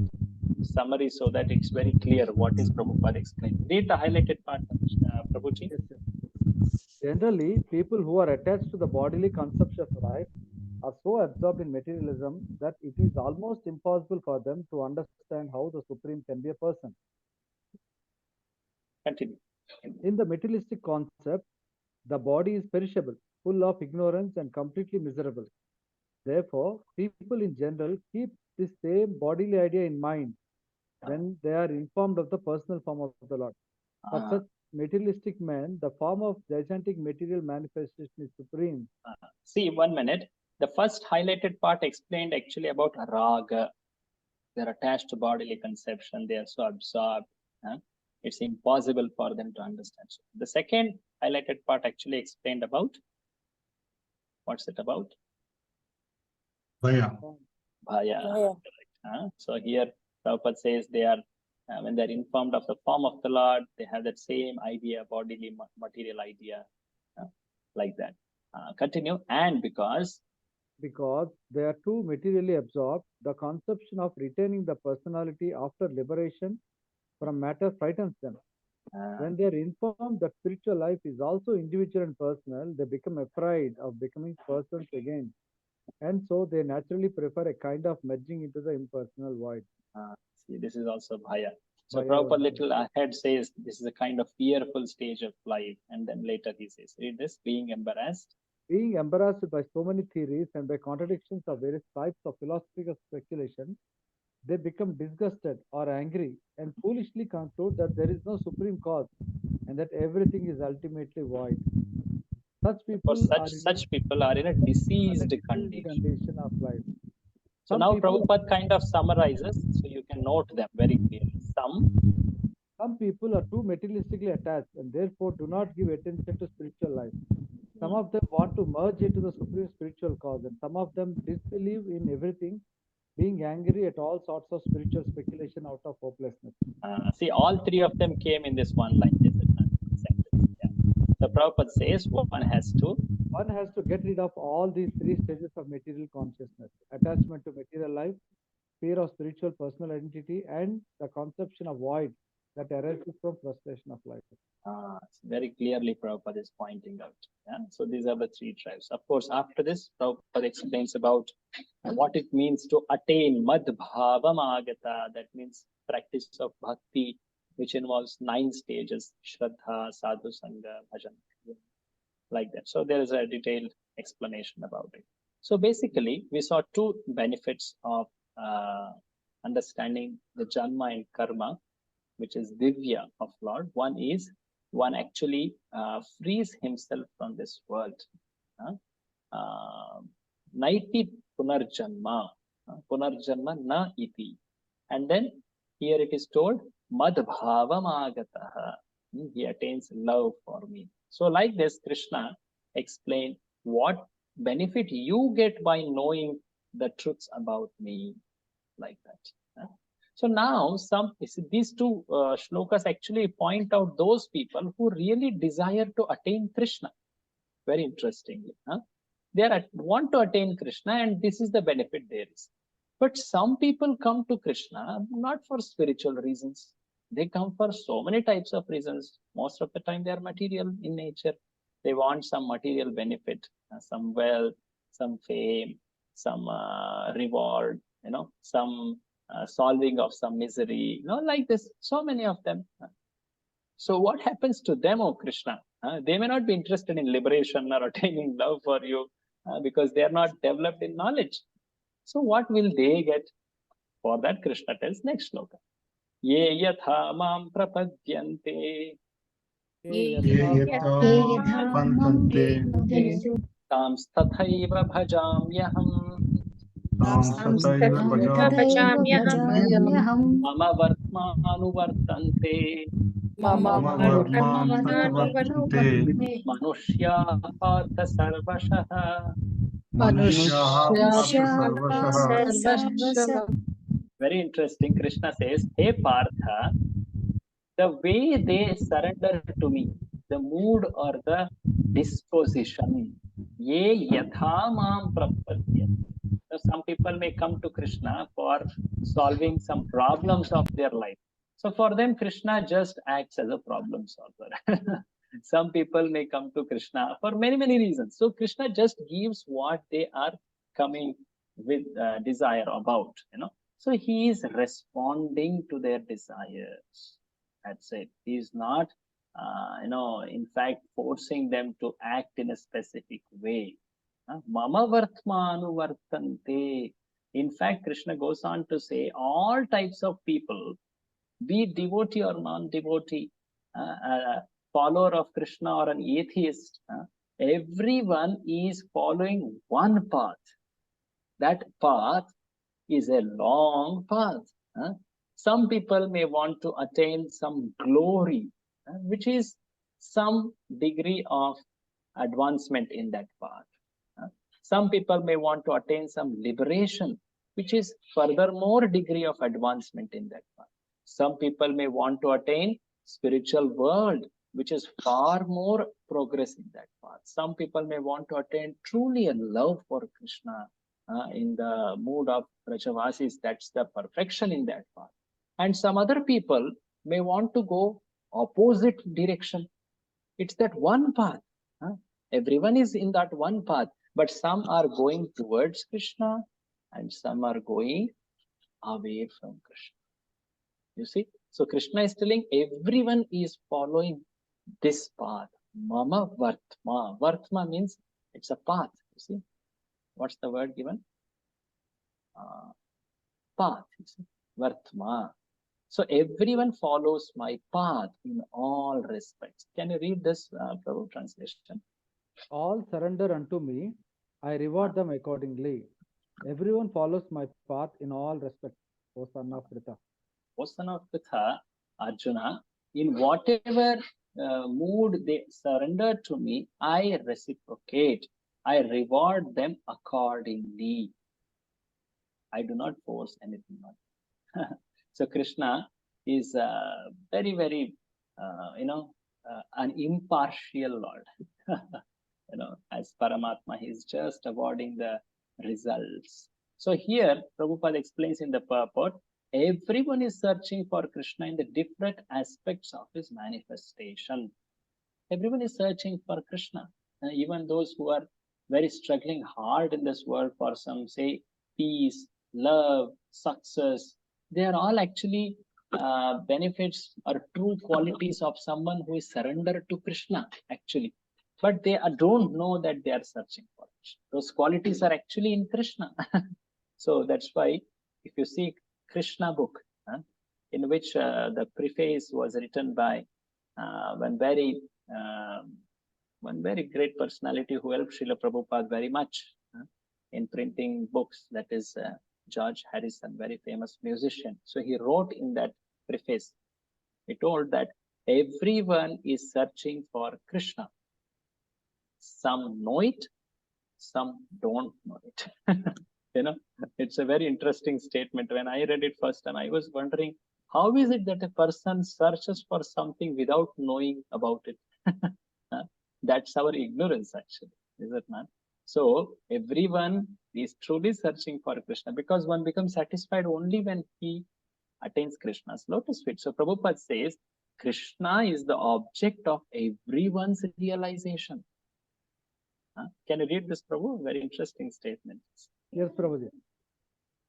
summary so that it's very clear what is Prabhupada explaining. Read the highlighted part, Prabhuji. Yes, sir. Generally, people who are attached to the bodily concepts of life are so absorbed in materialism that it is almost impossible for them to understand how the Supreme can be a person. Continue. In the materialistic concept, the body is perishable, full of ignorance and completely miserable. Therefore, people in general keep this same bodily idea in mind when they are informed of the personal form of the Lord. For such materialistic men, the form of gigantic material manifestation is supreme. See, 1 minute. The first highlighted part explained actually about raga. They're attached to bodily conception. They are so absorbed. It's impossible for them to understand. So the second highlighted part actually explained about, what's it about? Bhaya. Bhaya. So here Prabhupada says they are, when they're informed of the form of the Lord, they have that same idea, bodily material idea, like that. Continue. And because they are too materially absorbed, the conception of retaining the personality after liberation from matter frightens them. When they are informed that spiritual life is also individual and personal, they become afraid of becoming persons again. And so they naturally prefer a kind of merging into the impersonal void. See, this is also Bhaya. So Bhaya Prabhupada was- little ahead says this is a kind of fearful stage of life. And then later he says, read this, being embarrassed. Being embarrassed by so many theories and by contradictions of various types of philosophical speculation, they become disgusted or angry and foolishly conclude that there is no supreme cause and that everything is ultimately void. Such people Such people are in a diseased condition. of life. So Some now people- Prabhupada kind of summarizes, so you can note them very clearly. Some people are too materialistically attached and therefore do not give attention to spiritual life. Some of them want to merge into the supreme spiritual cause, and some of them disbelieve in everything, being angry at all sorts of spiritual speculation out of hopelessness. See, all three of them came in this one line. So Prabhupada says one has to get rid of all these three stages of material consciousness: attachment to material life, fear of spiritual personal identity, and the conception of void that arises from frustration of life. Very clearly Prabhupada is pointing out. So these are the three tribes. Of course, after this, Prabhupada explains about what it means to attain madbhavam agata. That means practice of bhakti, which involves 9 stages: Shraddha, Sadhu Sangha, Bhajan, like that. So there is a detailed explanation about it. So basically, we saw 2 benefits of understanding the Janma and Karma, which is Divya of Lord. One is, one actually frees himself from this world. Naiti punarjanma, punarjanma na iti. And then here it is told, madbhavam agataha. He attains love for me. So like this, Krishna explained what benefit you get by knowing the truths about me, like that. So now these 2 shlokas actually point out those people who really desire to attain Krishna. Very interestingly. They want to attain Krishna, and this is the benefit there is. But some people come to Krishna not for spiritual reasons. They come for so many types of reasons. Most of the time they are material in nature. They want some material benefit, some wealth, some fame, some reward, some solving of some misery, like this. So many of them. So what happens to them, oh Krishna? They may not be interested in liberation or attaining love for you because they are not developed in knowledge. So what will they get? For that, Krishna tells next shloka. Ye yatha mam prapadyante. Ye yatha pantante तांस्तथैव भजाम्यहम् तथैव भजाम्यहम् मम वर्त्मानुवर्तन्ते मम वर्त्मानुवर्तन्ते मनुष्याः पार्थ सर्वशः मनुष्याः पार्थ मनुष्याः सर्वशः. Very interesting. Krishna says, hey Partha, the way they surrender to me, the mood or the disposition, ye yatha mam prapadyate. So some people may come to Krishna for solving some problems of their life. So for them, Krishna just acts as a problem solver. Some people may come to Krishna for many, many reasons. So Krishna just gives what they are coming with desire about, So he is responding to their desires. That's it. He is not, in fact, forcing them to act in a specific way. Mama vartmanu vartante. In fact, Krishna goes on to say all types of people, be devotee or non-devotee, follower of Krishna or an atheist, everyone is following one path. That path is a long path. Some people may want to attain some glory, which is some degree of advancement in that path. Some people may want to attain some liberation, which is furthermore degree of advancement in that path. Some people may want to attain spiritual world, which is far more progress in that path. Some people may want to attain truly a love for Krishna in the mood of Rajavasis. That's the perfection in that path. And some other people may want to go opposite direction. It's that one path. Everyone is in that one path, but some are going towards Krishna and some are going away from Krishna. You see? So Krishna is telling everyone is following this path. Mama Vartma. Vartma means it's a path. You see? What's the word given? Path. You see? Vartma. So everyone follows my path in all respects. Can you read this Prabhu translation? All surrender unto me, I reward them accordingly. Everyone follows my path in all respects, O son of Pritha. O son of Pritha, Arjuna, in whatever mood they surrender to me, I reciprocate. I reward them accordingly. I do not force anything on them. So Krishna is very, very, an impartial Lord. As Paramatma, he is just awarding the results. So here, Prabhupada explains in the purport, everyone is searching for Krishna in the different aspects of his manifestation. Everyone is searching for Krishna. Even those who are very struggling hard in this world for some, say, peace, love, success, they are all actually benefits or true qualities of someone who is surrendered to Krishna, actually. But they don't know that they are searching for Krishna. Those qualities are actually in Krishna. So that's why if you see Krishna book, in which the preface was written by one very great personality who helped Srila Prabhupada very much in printing books, that is George Harrison, very famous musician. So he wrote in that preface, he told that everyone is searching for Krishna. Some know it, some don't know it. It's a very interesting statement. When I read it first time, I was wondering, how is it that a person searches for something without knowing about it? That's our ignorance, actually, is it not? So everyone is truly searching for Krishna, because one becomes satisfied only when he attains Krishna's lotus feet. So Prabhupada says, Krishna is the object of everyone's realization. Can you read this, Prabhu? Very interesting statement. Yes, Prabhuji.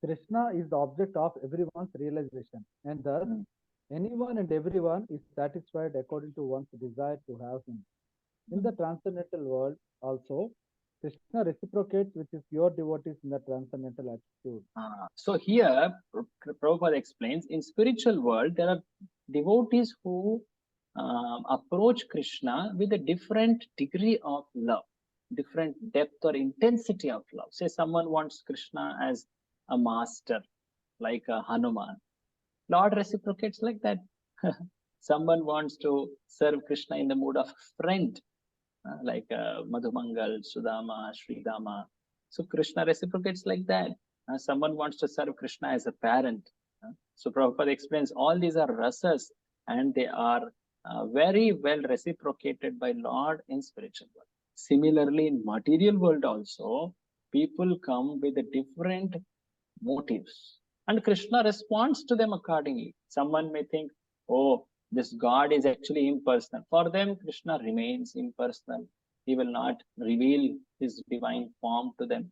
Krishna is the object of everyone's realization, and thus anyone and everyone is satisfied according to one's desire to have him. In the transcendental world also, Krishna reciprocates with his pure devotees in the transcendental attitude. So here, Prabhupada explains, in spiritual world, there are devotees who approach Krishna with a different degree of love. different depth or intensity of love. Say someone wants Krishna as a master, like a Hanuman. Lord reciprocates like that. Someone wants to serve Krishna in the mood of friend, like Madhumangal, Sudama, Sridama. So Krishna reciprocates like that. Someone wants to serve Krishna as a parent. So Prabhupada explains all these are rasas, and they are very well reciprocated by Lord in spiritual world. Similarly, in material world also, people come with different motives, and Krishna responds to them accordingly. Someone may think, oh, this God is actually impersonal. For them, Krishna remains impersonal. He will not reveal his divine form to them.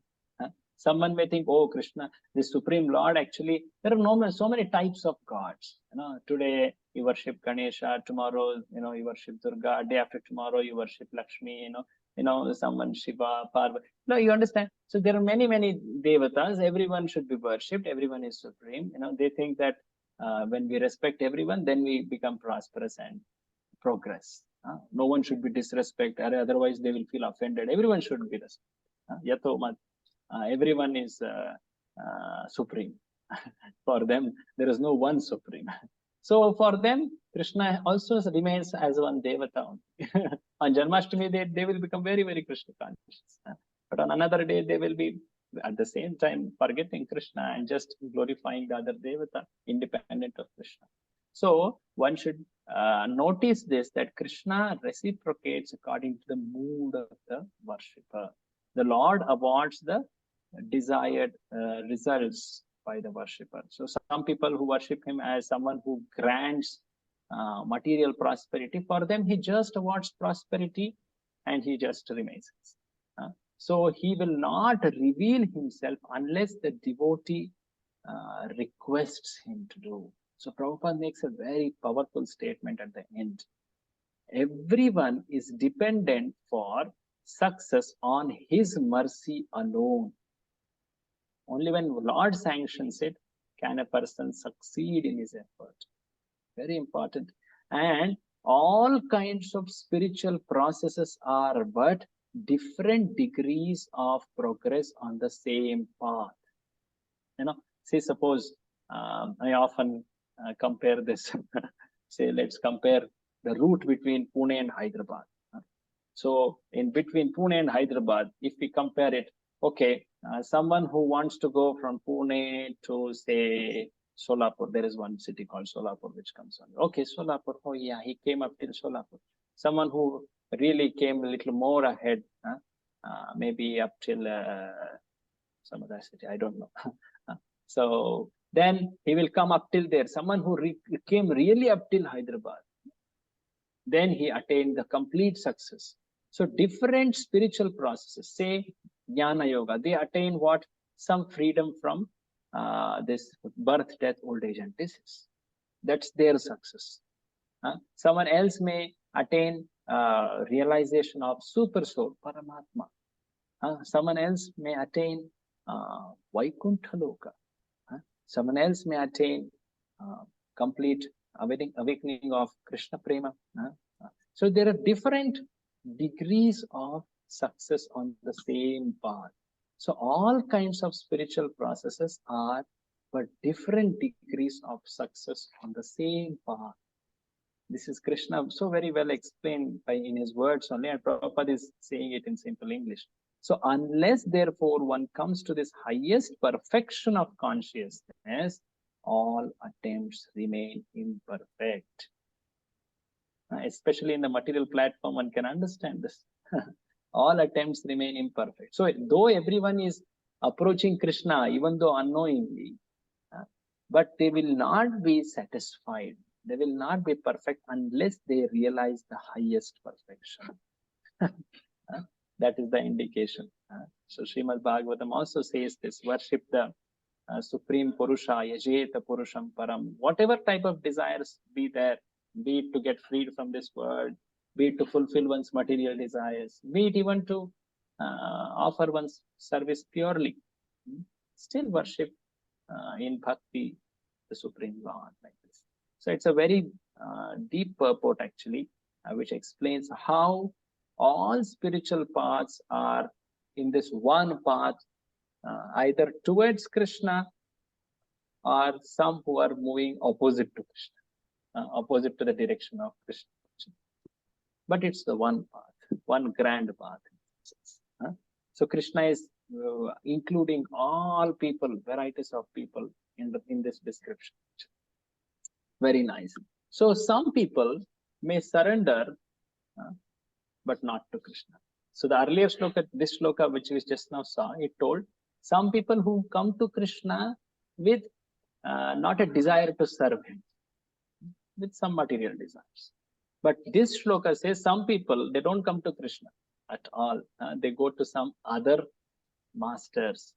Someone may think, oh, Krishna, the Supreme Lord, actually, there are so many types of gods. Today you worship Ganesha, tomorrow, you worship Durga, day after tomorrow you worship Lakshmi, someone Shiva, Parvati. No, you understand? So there are many, many devatas. Everyone should be worshipped. Everyone is supreme. They think that when we respect everyone, then we become prosperous and progress. No one should be disrespected. Otherwise, they will feel offended. Everyone should be respected. Everyone is supreme. For them, there is no one supreme. So for them, Krishna also remains as one devata. On Janmashtami, they will become very, very Krishna conscious. But on another day, they will be at the same time forgetting Krishna and just glorifying the other devata, independent of Krishna. So one should notice this, that Krishna reciprocates according to the mood of the worshipper. The Lord awards the desired results by the worshipper. So some people who worship him as someone who grants material prosperity, for them he just awards prosperity and he just remains. So he will not reveal himself unless the devotee requests him to do. So Prabhupada makes a very powerful statement at the end. Everyone is dependent for success on his mercy alone. Only when Lord sanctions it can a person succeed in his effort. Very important. And all kinds of spiritual processes are but different degrees of progress on the same path. Say suppose I often compare this. Say let's compare the route between Pune and Hyderabad. So in between Pune and Hyderabad, if we compare it, okay, someone who wants to go from Pune to say Solapur, there is one city called Solapur which comes on. Okay, Solapur, oh yeah, he came up till Solapur. Someone who really came a little more ahead, maybe up till some other city, I don't know. So then he will come up till there. Someone who came really up till Hyderabad, then he attained the complete success. So different spiritual processes, say Jnana Yoga, they attain what? Some freedom from this birth, death, old age and disease. That's their success. Someone else may attain realization of super soul, Paramatma. Someone else may attain Vaikuntha Loka. Someone else may attain complete awakening of Krishna Prema. So there are different degrees of success on the same path. So all kinds of spiritual processes are but different degrees of success on the same path. This is Krishna so very well explained in his words only, and Prabhupada is saying it in simple English. So unless therefore one comes to this highest perfection of consciousness, all attempts remain imperfect. Especially in the material platform, one can understand this. All attempts remain imperfect. So though everyone is approaching Krishna, even though unknowingly, but they will not be satisfied. They will not be perfect unless they realize the highest perfection. That is the indication. So Srimad Bhagavatam also says this, worship the Supreme Purusha, Yajeta Purusham Param. Whatever type of desires be there, be it to get freed from this world, be it to fulfill one's material desires, be it even to offer one's service purely, still worship in Bhakti the Supreme Lord like this. So it's a very deep purport actually, which explains how all spiritual paths are in this one path, either towards Krishna or some who are moving opposite to Krishna, opposite to the direction of Krishna. But it's the one path, one grand path. So Krishna is including all people, varieties of people in this description. Very nice. So some people may surrender, but not to Krishna. So the earlier shloka, this shloka which we just now saw, it told some people who come to Krishna with not a desire to serve him, with some material desires. But this shloka says some people, they don't come to Krishna at all. They go to some other masters,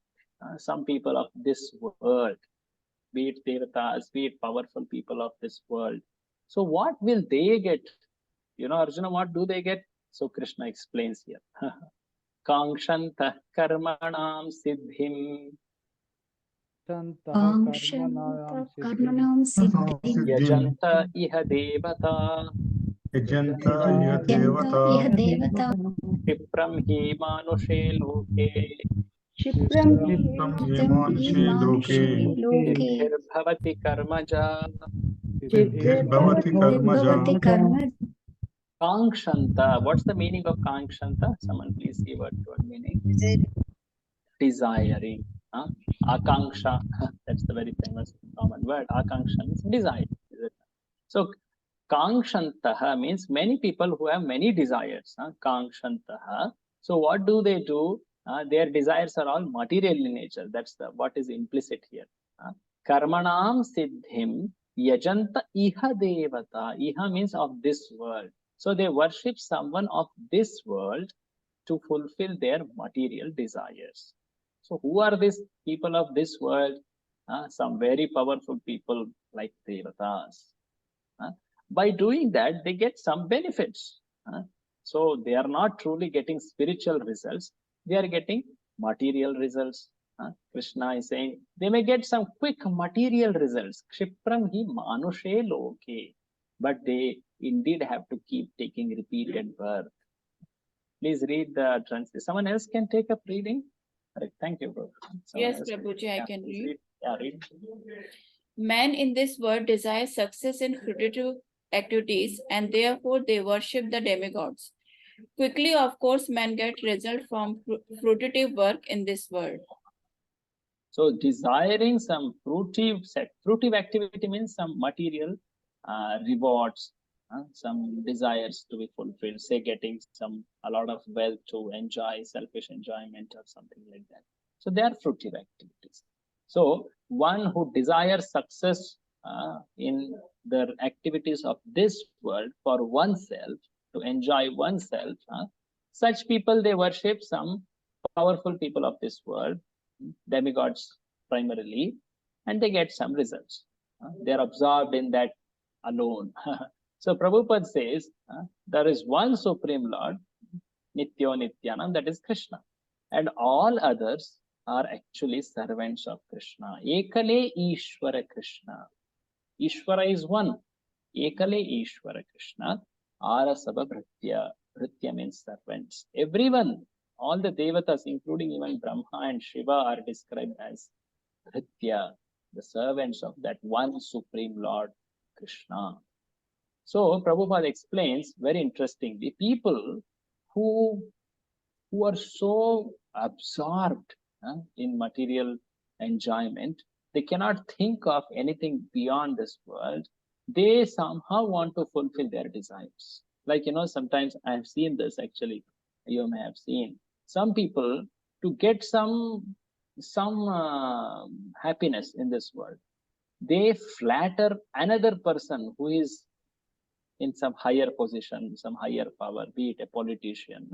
some people of this world, be it devatas, be it powerful people of this world. So what will they get? You know, Arjuna, what do they get? So Krishna explains here. Kangshantah karmanam siddhim कर्मणां सिद्धिं yajanta iha devata यजन्त इह देवता क्षिप्रम hi manushe loke क्षिप्रं हि मानुषे लोके siddhirbhavati karmaja. भवति कर्म Kangshanta. What's the meaning of Kangshanta? Someone please see what meaning. Desiring. Akanksha. That's the very famous common word. Akanksha means desire. So Kangshantaha means many people who have many desires. Kangshantaha. So what do? Their desires are all material in nature. That's what is implicit here. Karmanam siddhim yajanta iha devata. Iha means of this world. So they worship someone of this world to fulfill their material desires. So who are these people of this world? Some very powerful people like devatas. By doing that, they get some benefits. So they are not truly getting spiritual results. They are getting material results. Krishna is saying they may get some quick material results. Kshipram hi manushe loke. But they indeed have to keep taking repeated birth. Please read the translation. Someone else can take up reading? Correct. Thank you, bro. Yes, Prabhuji, I can read. Yeah, read. Men in this world desire success in fruitive activities, and therefore they worship the demigods. Quickly, of course, men get result from fruitive work in this world. So desiring some fruitive activity means some material rewards, some desires to be fulfilled, say getting a lot of wealth to enjoy, selfish enjoyment or something like that. So they are fruitive activities. So one who desires success in the activities of this world for oneself, to enjoy oneself, such people, they worship some powerful people of this world, demigods primarily, and they get some results. They are absorbed in that alone. So Prabhupada says there is one Supreme Lord, Nityo Nityanam, that is Krishna, and all others are actually servants of Krishna. Ekale Ishvara Krishna. Ishvara is one. Ekale Ishvara Krishna. Arasabha Bhritya. Bhritya means servants. Everyone, all the devatas, including even Brahma and Shiva, are described as Bhritya, the servants of that one Supreme Lord, Krishna. So Prabhupada explains very interestingly, people who are so absorbed in material enjoyment, they cannot think of anything beyond this world. They somehow want to fulfill their desires. Like, sometimes I have seen this actually, you may have seen. Some people, to get some happiness in this world, they flatter another person who is in some higher position, some higher power, be it a politician,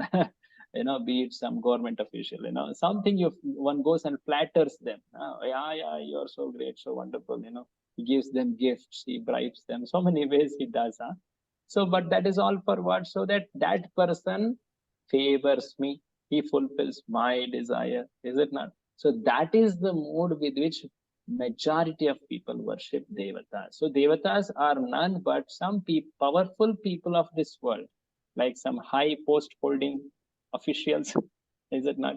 be it some government official, something one goes and flatters them. Yeah, you're so great, so wonderful, he gives them gifts, he bribes them, so many ways he does. So, but that is all for what? So that person favors me, he fulfills my desire, is it not? So that is the mode with which majority of people worship devatas. So devatas are none but some powerful people of this world. like some high post holding officials. Is it not?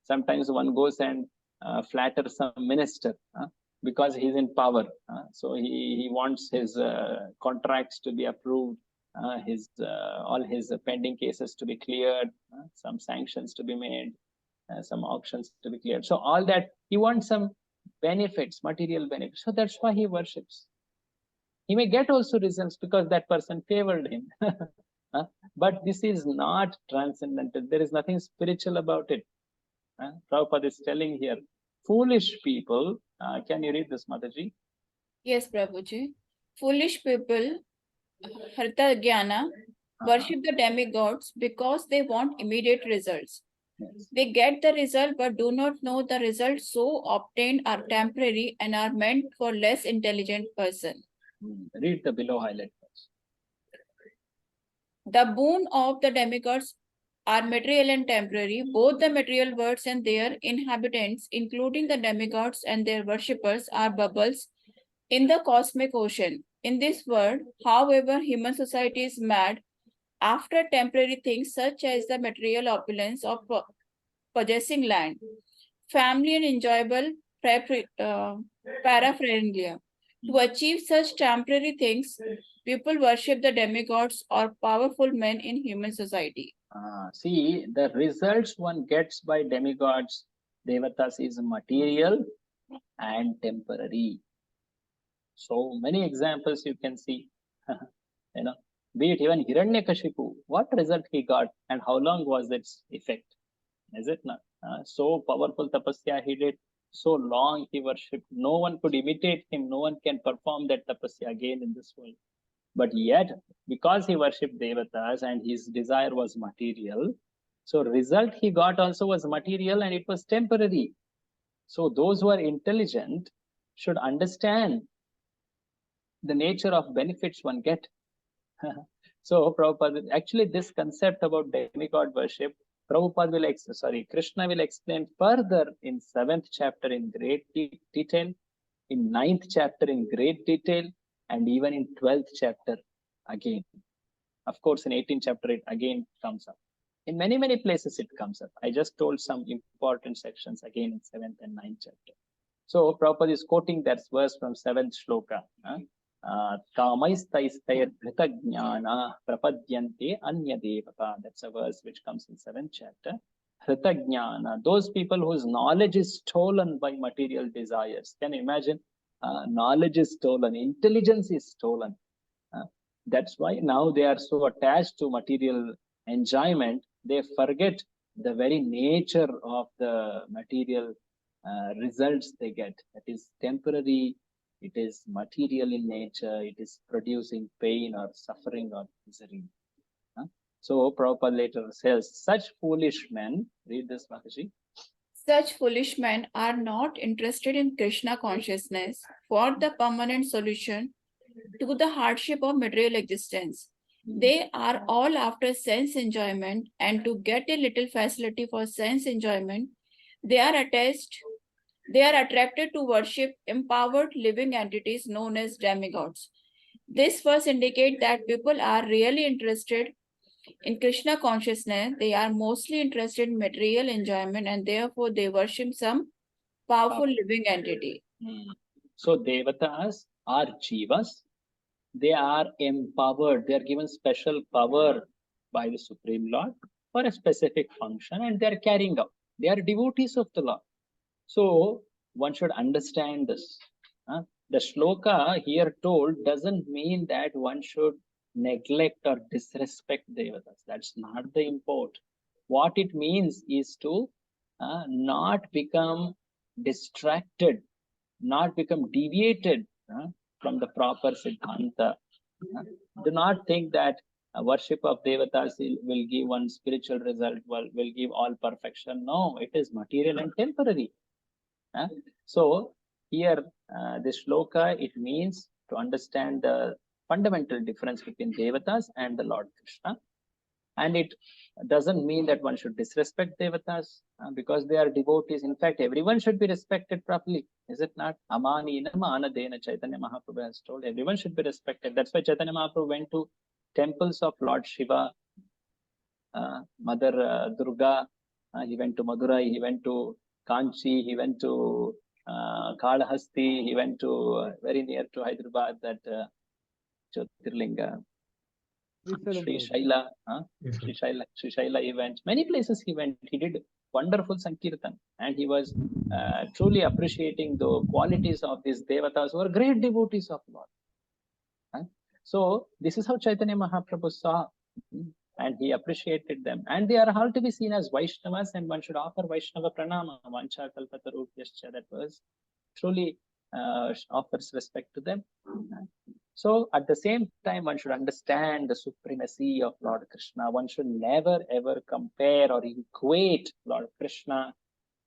Sometimes one goes and flatters some minister because he's in power. So he wants his contracts to be approved, all his pending cases to be cleared, some sanctions to be made, some auctions to be cleared. So all that, he wants some benefits, material benefits. So that's why he worships. He may get also results because that person favored him. But this is not transcendental. There is nothing spiritual about it. Prabhupada is telling here, foolish people, can you read this, Mataji? Yes, Prabhuji. Foolish people, Harta Jnana, worship the demigods because they want immediate results. Yes. They get the result but do not know the results so obtained are temporary and are meant for less intelligent person. Read the below highlight first. The boon of the demigods are material and temporary. Both the material worlds and their inhabitants, including the demigods and their worshippers, are bubbles in the cosmic ocean. In this world, however, human society is mad after temporary things such as the material opulence of possessing land, family, and enjoyable paraphernalia. To achieve such temporary things, people worship the demigods or powerful men in human society. See, the results one gets by demigods, devatas, is material and temporary. So many examples you can see. Be it even Hiranyakashipu, what result he got and how long was its effect? Is it not? So powerful tapasya he did, so long he worshipped. No one could imitate him. No one can perform that tapasya again in this world. But yet, because he worshipped devatas and his desire was material, so result he got also was material and it was temporary. So those who are intelligent should understand the nature of benefits one get. So Prabhupada, actually this concept about demigod worship, Prabhupada will, Krishna will explain further in 7th chapter in great detail, in 9th chapter in great detail, and even in 12th chapter again. Of course, in 18th chapter, it again comes up. In many, many places it comes up. I just told some important sections again in 7th and 9th chapter. So Prabhupada is quoting that verse from 7th shloka. Kamaistaistair Hritagnana prapadyante anya devata. That's a verse which comes in 7th chapter. Hritagnana, those people whose knowledge is stolen by material desires. Can you imagine? Knowledge is stolen, intelligence is stolen. That's why now they are so attached to material enjoyment, they forget the very nature of the material results they get. That is temporary, it is material in nature, it is producing pain or suffering or misery. So Prabhupada later says, such foolish men, read this, Mataji. Such foolish men are not interested in Krishna consciousness for the permanent solution to the hardship of material existence. They are all after sense enjoyment, and to get a little facility for sense enjoyment, they are attracted to worship empowered living entities known as demigods. This verse indicates that people are really interested in Krishna consciousness. They are mostly interested in material enjoyment, and therefore they worship some powerful living entity. So devatas are jivas. They are empowered. They are given special power by the Supreme Lord for a specific function, and they are carrying out. They are devotees of the Lord. So one should understand this. The shloka here told doesn't mean that one should neglect or disrespect devatas. That's not the import. What it means is to not become distracted, not become deviated from the proper siddhanta. Do not think that worship of devatas will give one spiritual result, will give all perfection. No, it is material and temporary. So here, this shloka, it means to understand the fundamental difference between devatas and the Lord Krishna. And it doesn't mean that one should disrespect devatas because they are devotees. In fact, everyone should be respected properly. Is it not? Amanina manadena, Chaitanya Mahaprabhu has told everyone should be respected. That's why Chaitanya Mahaprabhu went to temples of Lord Shiva Mother Durga. He went to Madurai, he went to Kanchi, he went to Kalahasti, he went to very near to Hyderabad, that Jyotirlinga, Sri Shaila, Sri Shaila event. Many places he went. He did wonderful Sankirtan, and he was truly appreciating the qualities of these devatas who are great devotees of Lord. So this is how Chaitanya Mahaprabhu saw, and he appreciated them. And they are all to be seen as Vaishnavas, and one should offer Vaishnava pranama. Vancha kalpatarubhyascha, that was truly offers respect to them. So at the same time, one should understand the supremacy of Lord Krishna. One should never ever compare or equate Lord Krishna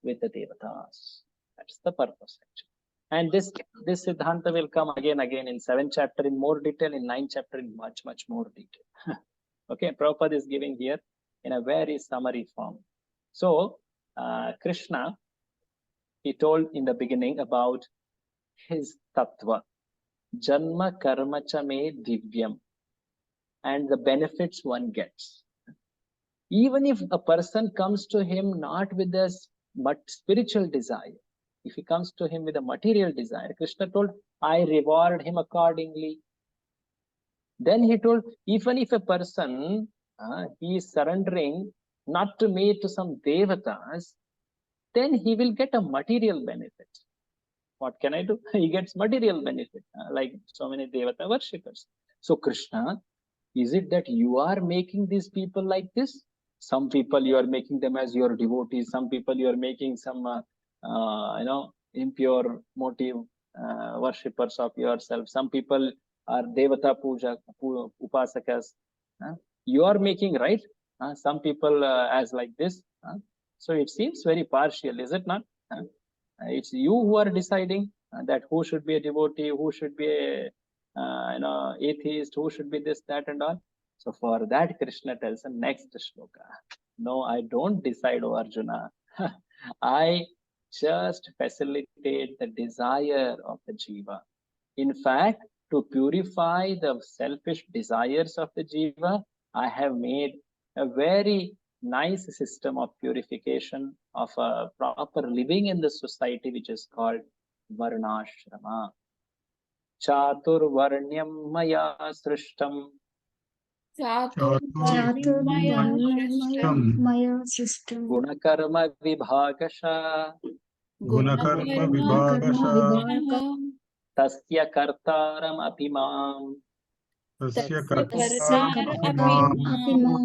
with the devatas. That's the purpose, actually. And this Siddhanta will come again in 7th chapter in more detail, in 9th chapter in much more detail. Okay, Prabhupada is giving here in a very summary form. So Krishna, he told in the beginning about his tattva, janma karma cha me divyam, and the benefits one gets. Even if a person comes to him not with a spiritual desire, if he comes to him with a material desire, Krishna told, I reward him accordingly. Then he told, even if a person, he is surrendering not to me, to some devatas, then he will get a material benefit. What can I do? He gets material benefit, like so many devata worshippers. So Krishna, is it that you are making these people like this? Some people you are making them as your devotees. Some people you are making some, impure motive worshippers of yourself. Some people are devata puja upasakas. You are making, right? Some people as like this. So it seems very partial, is it not? It's you who are deciding that who should be a devotee, who should be a atheist, who should be this, that, and all. So for that, Krishna tells the next shloka. No, I don't decide, O Arjuna. I just facilitate the desire of the jiva. In fact, to purify the selfish desires of the jiva, I have made a very nice system of purification of a proper living in the society, which is called Varnashrama. Chatur Varnyam Maya Srishtam. Chaturvarnyamaya system. Gunakarma Vibhagasha. Gunakarma Vibhagasha. Tasya Kartaram Apimam. Tasya Kartaram Apimam.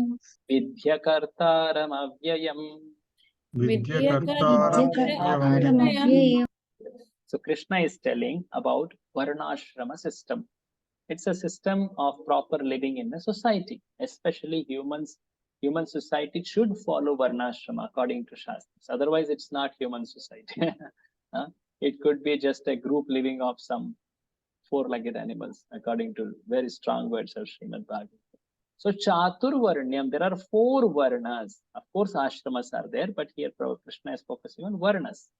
Vidya Kartaram Avyayam. Vidya Kartaram Avyayam. So Krishna is telling about Varnashrama system. It's a system of proper living in a society, especially humans. Human society should follow Varnashrama according to Shastris. Otherwise, it's not human society. It could be just a group living of some four-legged animals, according to very strong words of Srimad Bhagavadgita. So Chatur Varnyam, there are 4 Varnas. Of course, ashramas are there, but here Krishna is focusing on Varnas.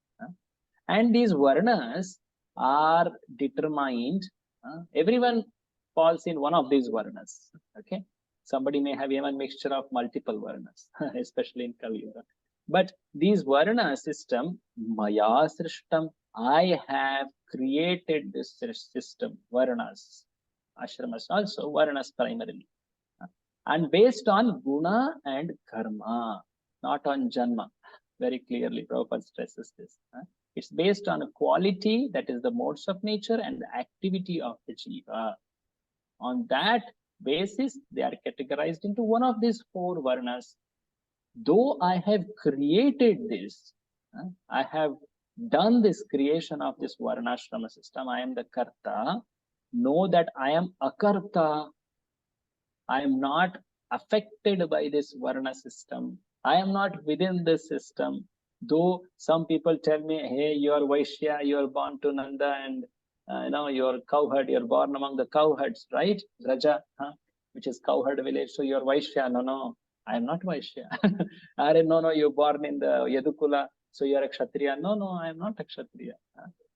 And these Varnas are determined. Everyone falls in one of these Varnas. Okay, somebody may have even mixture of multiple Varnas, especially in Kali Yuga. But these Varna system, Maya Srishtam, I have created this system, Varnas, ashramas also, Varnas primarily. And based on Guna and Karma, not on Janma. Very clearly, Prabhupada stresses this. It's based on a quality, that is the modes of nature, and the activity of the jiva. On that basis, they are categorized into one of these 4 Varnas. Though I have created this, I have done this creation of this Varnashrama system, I am the Karta. Know that I am Akarta. I am not affected by this Varna system. I am not within this system. Though some people tell me, hey, you are Vaishya, you are born to Nanda, and you're cowherd, you're born among the cowherds, right? Raja, which is cowherd village. So you're Vaishya. No, I am not Vaishya. No, you're born in the Yadukula, so you're a Kshatriya. No, I am not a Kshatriya.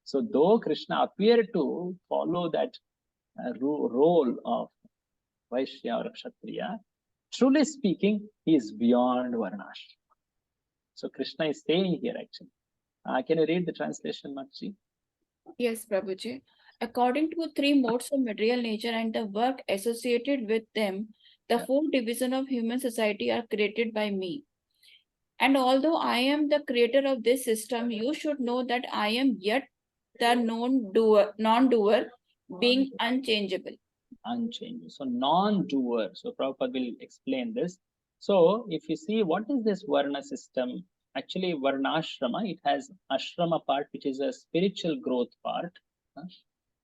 So though Krishna appeared to follow that role of Vaishya or Kshatriya, truly speaking, he is beyond Varnashram. So Krishna is saying here actually. Can you read the translation, Makji? Yes, Prabhuji. According to 3 modes of material nature and the work associated with them, the 4 divisions of human society are created by me. And although I am the creator of this system, you should know that I am yet the non-doer, being unchangeable. Unchangeable. So non-doer. So Prabhupada will explain this. So if you see what is this Varna system, actually Varnashrama, it has ashrama part, which is a spiritual growth part.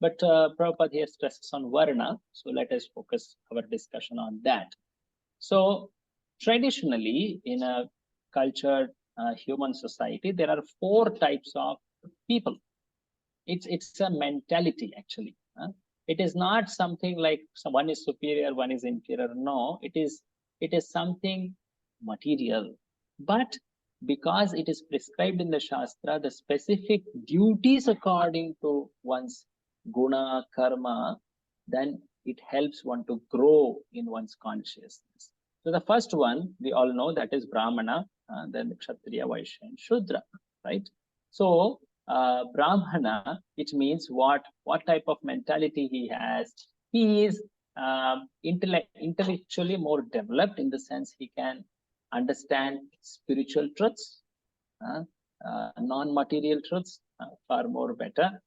But Prabhupada here stresses on Varna. So let us focus our discussion on that. So traditionally, in a cultured human society, there are 4 types of people. It's a mentality actually. It is not something like one is superior, one is inferior. No, it is something material. But because it is prescribed in the Shastra, the specific duties according to one's guna, karma, then it helps one to grow in one's consciousness. So the first one, we all know, that is Brahmana, then Kshatriya, Vaishya, and Shudra, right? So Brahmana, it means what type of mentality he has. He is intellectually more developed, in the sense he can understand spiritual truths, non-material truths far more better.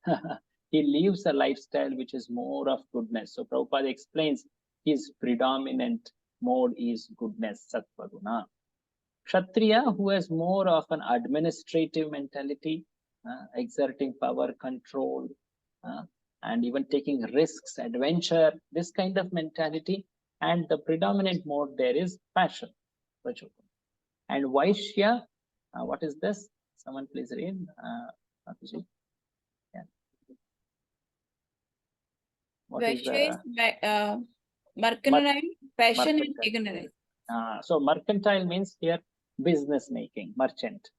He lives a lifestyle which is more of goodness. So Prabhupada explains his predominant mode is goodness, sattva guna. Kshatriya, who has more of an administrative mentality, exerting power, control, and even taking risks, adventure, this kind of mentality. And the predominant mode there is passion. And Vaishya, what is this? Someone please read. Yeah. What is Vaishya the is mercantile, passion, and ignorance. So mercantile means here business making, merchant.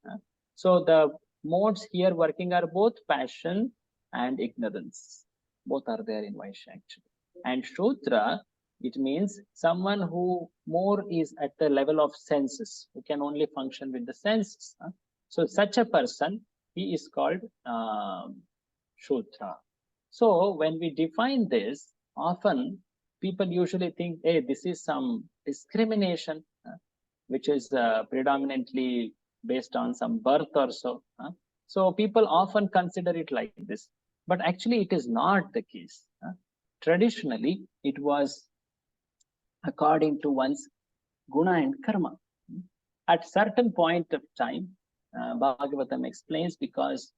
So the modes here working are both passion and ignorance. Both are there in Vaishya actually. And Shudra, it means someone who more is at the level of senses, who can only function with the senses. So such a person, he is called Shudra. So when we define this, often people usually think, hey, this is some discrimination, which is predominantly based on some birth or so. So people often consider it like this, but actually it is not the case. Traditionally, it was according to one's guna and karma. At certain point of time, Bhagavatam explains, because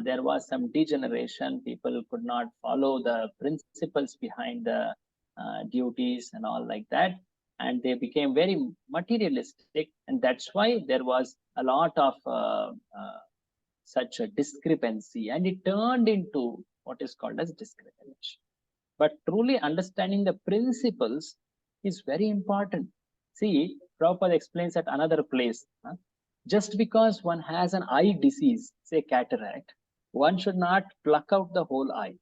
there was some degeneration, people could not follow the principles behind the duties and all like that, and they became very materialistic, and that's why there was a lot of such a discrepancy, and it turned into what is called as discrimination. But truly understanding the principles is very important. See, Prabhupada explains at another place, just because one has an eye disease, say cataract, one should not pluck out the whole eye.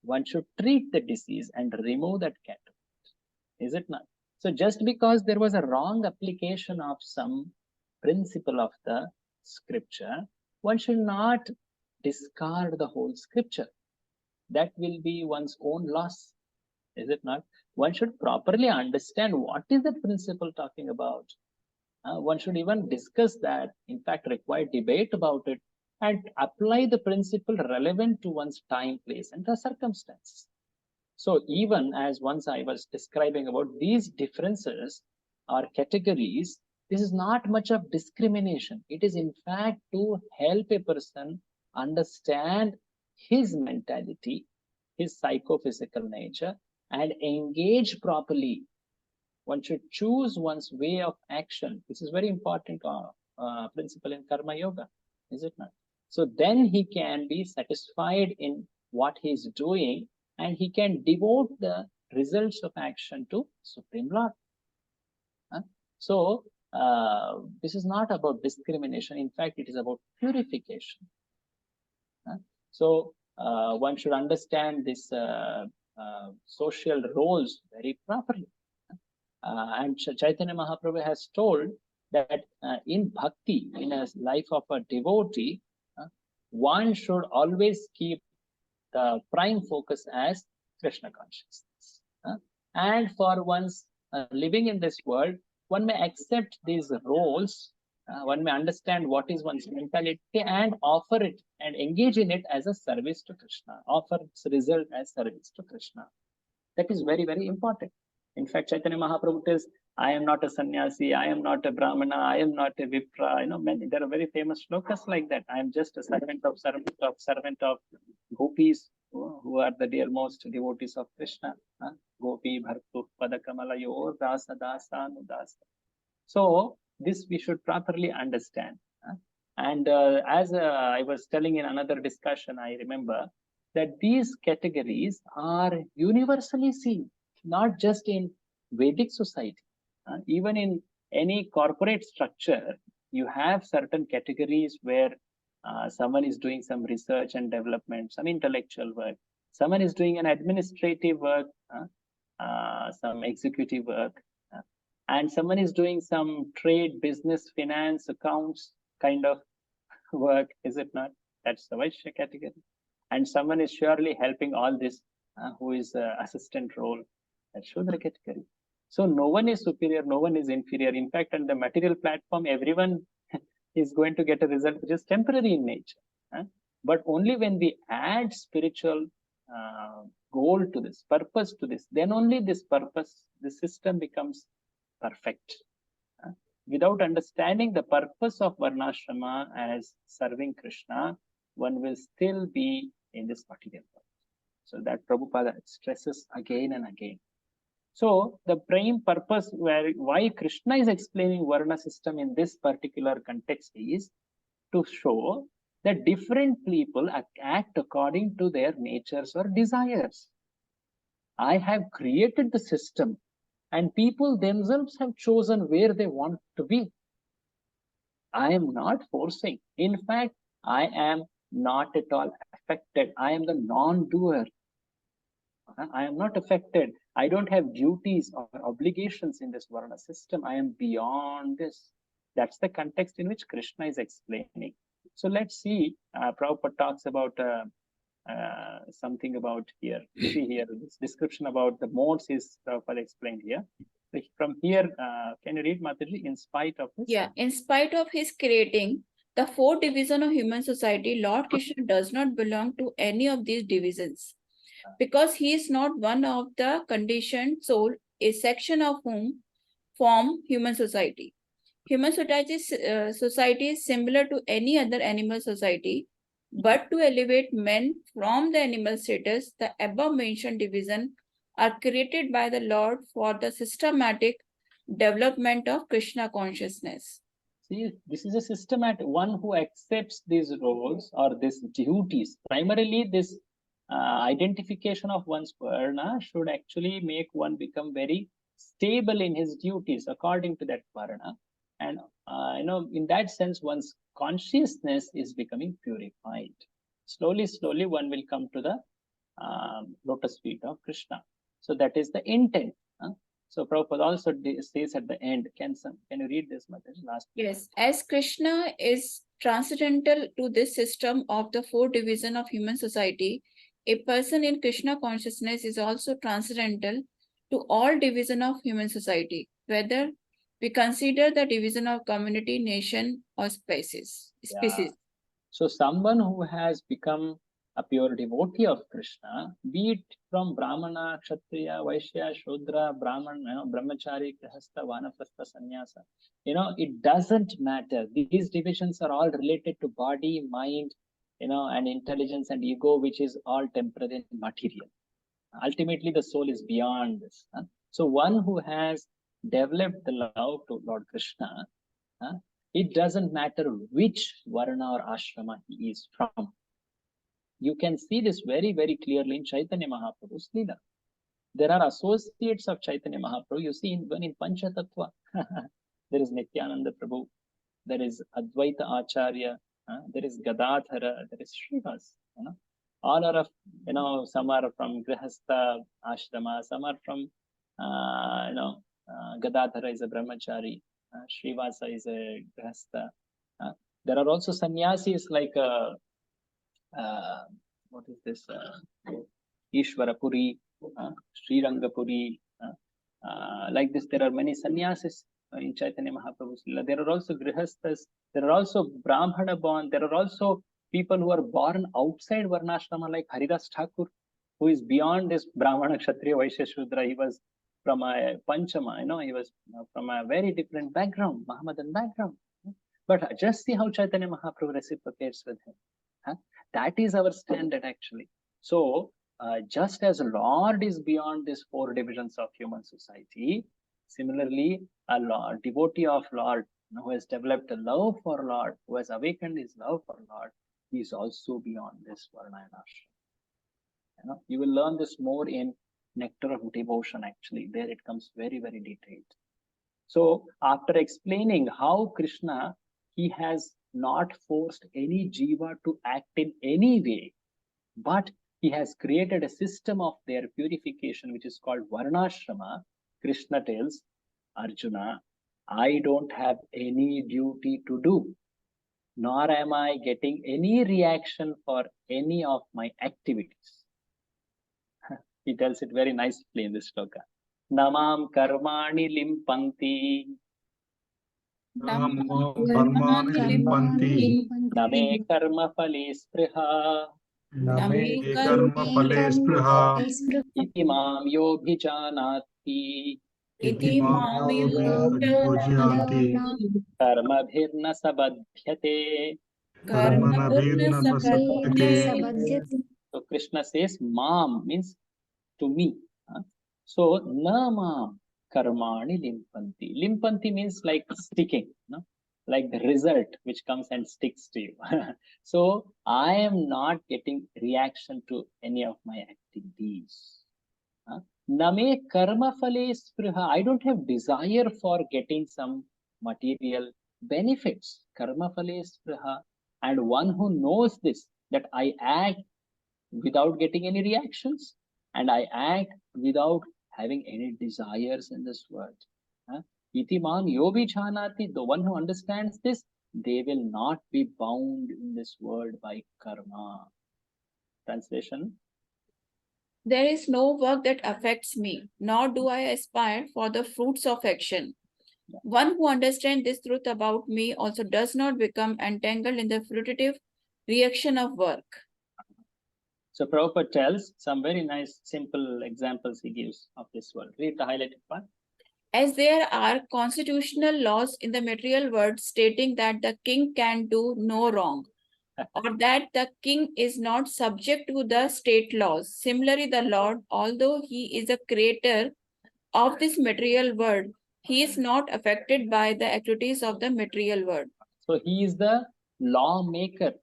One should treat the disease and remove that cataract. Is it not? So just because there was a wrong application of some principle of the scripture, one should not discard the whole scripture. That will be one's own loss. Is it not? One should properly understand what is the principle talking about. One should even discuss that, in fact, require debate about it, and apply the principle relevant to one's time, place, and the circumstances. So even as once I was describing about these differences or categories, this is not much of discrimination. It is in fact to help a person understand his mentality, his psychophysical nature, and engage properly. One should choose one's way of action. This is very important principle in Karma Yoga, is it not? So then he can be satisfied in what he is doing, and he can devote the results of action to Supreme Lord. So this is not about discrimination. In fact, it is about purification. So one should understand this social roles very properly. And Chaitanya Mahaprabhu has told that in bhakti, in a life of a devotee, one should always keep the prime focus as Krishna consciousness. And for one's living in this world, one may accept these roles, one may understand what is one's mentality and offer it and engage in it as a service to Krishna, offer its result as service to Krishna. That is very, very important. In fact, Chaitanya Mahaprabhu tells, I am not a sannyasi, I am not a brahmana, I am not a vipra. There are very famous shlokas like that. I am just a servant of gopis, who are the dearmost devotees of Krishna. Gopi bhartu padakamalayo dasa dasa nudasa. So this we should properly understand. And as I was telling in another discussion, I remember that these categories are universally seen, not just in Vedic society. Even in any corporate structure, you have certain categories where someone is doing some research and development, some intellectual work, someone is doing an administrative work, some executive work, and someone is doing some trade, business, finance, accounts kind of work, is it not? That's the Vaishya category. And someone is surely helping all this, who is assistant role, that's Shudra category. So no one is superior, no one is inferior. In fact, on the material platform, everyone is going to get a result which is temporary in nature. But only when we add spiritual goal to this, purpose to this, then only this purpose, the system becomes perfect. Without understanding the purpose of Varnashrama as serving Krishna, one will still be in this material world. So that Prabhupada stresses again and again. So the prime purpose why Krishna is explaining Varna system in this particular context is to show that different people act according to their natures or desires. I have created the system and people themselves have chosen where they want to be. I am not forcing. In fact, I am not at all affected. I am the non-doer. I am not affected. I don't have duties or obligations in this Varna system. I am beyond this. That's the context in which Krishna is explaining. So let's see, Prabhupada talks about something about here. See here, this description about the modes is Prabhupada explained here. So from here, can you read, Mataji, in spite of this? Yeah, in spite of his creating the four divisions of human society, Lord Krishna does not belong to any of these divisions. Because he is not one of the conditioned soul, a section of whom form human society. Human society is similar to any other animal society, but to elevate men from the animal status, the above mentioned division are created by the Lord for the systematic development of Krishna consciousness. See, this is a systematic one who accepts these roles or these duties. Primarily, this identification of one's varna should actually make one become very stable in his duties according to that varna. And in that sense, one's consciousness is becoming purified. Slowly, slowly, one will come to the lotus feet of Krishna. So that is the intent. So Prabhupada also says at the end, can you read this, Mataji, last? Yes, as Krishna is transcendental to this system of the four divisions of human society, a person in Krishna consciousness is also transcendental to all division of human society, whether we consider the division of community, nation, or species. Yeah. So someone who has become a pure devotee of Krishna, be it from Brahmana, Kshatriya, Vaishya, Shudra, Brahman, Brahmachari, Grihastha, Vanaprastha, Sannyasa, it doesn't matter. These divisions are all related to body, mind, and intelligence and ego, which is all temporary and material. Ultimately, the soul is beyond this. So one who has developed the love to Lord Krishna, it doesn't matter which varna or ashrama he is from. You can see this very, very clearly in Chaitanya Mahaprabhu's Leela. There are associates of Chaitanya Mahaprabhu. You see even in Panchatattva. There is Nityananda Prabhu. There is Advaita Acharya. There is Gadadhara. There is Srivas. All are of, some are from Grihastha Ashrama. Some are from, Gadadhara is a brahmachari, Srivasa is a grihastha. There are also sannyasis like what is this? Ishwarapuri, Srirangapuri. Like this, there are many sannyasis in Chaitanya Mahaprabhu's Leela. There are also grihasthas. There are also brahmana born. There are also people who are born outside Varnashrama, like Haridas Thakur, who is beyond this Brahmana, Kshatriya, Vaishya, Shudra. He was from a Panchama, he was from a very different background, Mohammedan background. But just see how Chaitanya Mahaprabhu reciprocates with him. That is our standard actually. So, just as Lord is beyond these 4 divisions of human society, similarly, a devotee of Lord who has developed a love for Lord, who has awakened his love for Lord, he is also beyond this Varna and Ashram. You will learn this more in Nectar of Devotion actually. There it comes very, very detailed. So, after explaining how Krishna, he has not forced any jiva to act in any way, but he has created a system of their purification, which is called Varnashrama. Krishna tells Arjuna, I don't have any duty to do, nor am I getting any reaction for any of my activities. He tells it very nicely in this sloka. Namam karmani limpanti. Karmani limpanti. Name karma phale spriha. Name karma phale spriha. Iti mam yobhijanati. Iti mam yobhijanati. Karma bhirna sabadhyate. Karmana bhirna sabadhyate. So Krishna says, Mam means to me. So, na mam karmani limpanti. Limpanti means like sticking, like the result which comes and sticks to you. So, I am not getting reaction to any of my activities. Name karma phale spriha. I don't have desire for getting some material benefits. Karma phale spriha. And one who knows this, that I act without getting any reactions, and I act without having any desires in this world. Iti mam yobhijanati. The one who understands this, they will not be bound in this world by karma. Translation. There is no work that affects me, nor do I aspire for the fruits of action. One who understands this truth about me also does not become entangled in the fruitive reaction of work. So Prabhupada tells some very nice, simple examples he gives of this world. Read the highlighted part. As there are constitutional laws in the material world stating that the king can do no wrong, or that the king is not subject to the state laws. Similarly, the Lord, although he is the creator of this material world, he is not affected by the activities of the material world. So he is the lawmaker,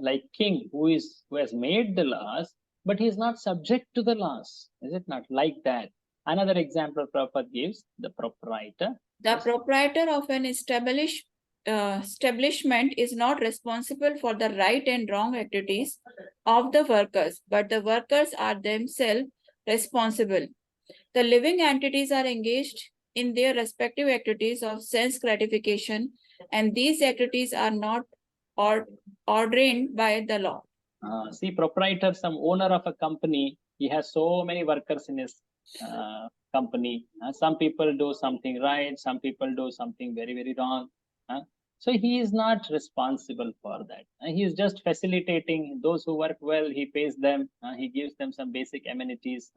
like king who has made the laws, but he is not subject to the laws. Is it not like that? Another example Prabhupada gives, the proprietor. The proprietor of an establishment is not responsible for the right and wrong activities of the workers, but the workers are themselves responsible. The living entities are engaged in their respective activities of sense gratification, and these activities are not ordained by the law. See, proprietor, some owner of a company, he has so many workers in his company. Some people do something right, some people do something very, very wrong. So he is not responsible for that. He is just facilitating those who work well. He pays them. He gives them some basic amenities.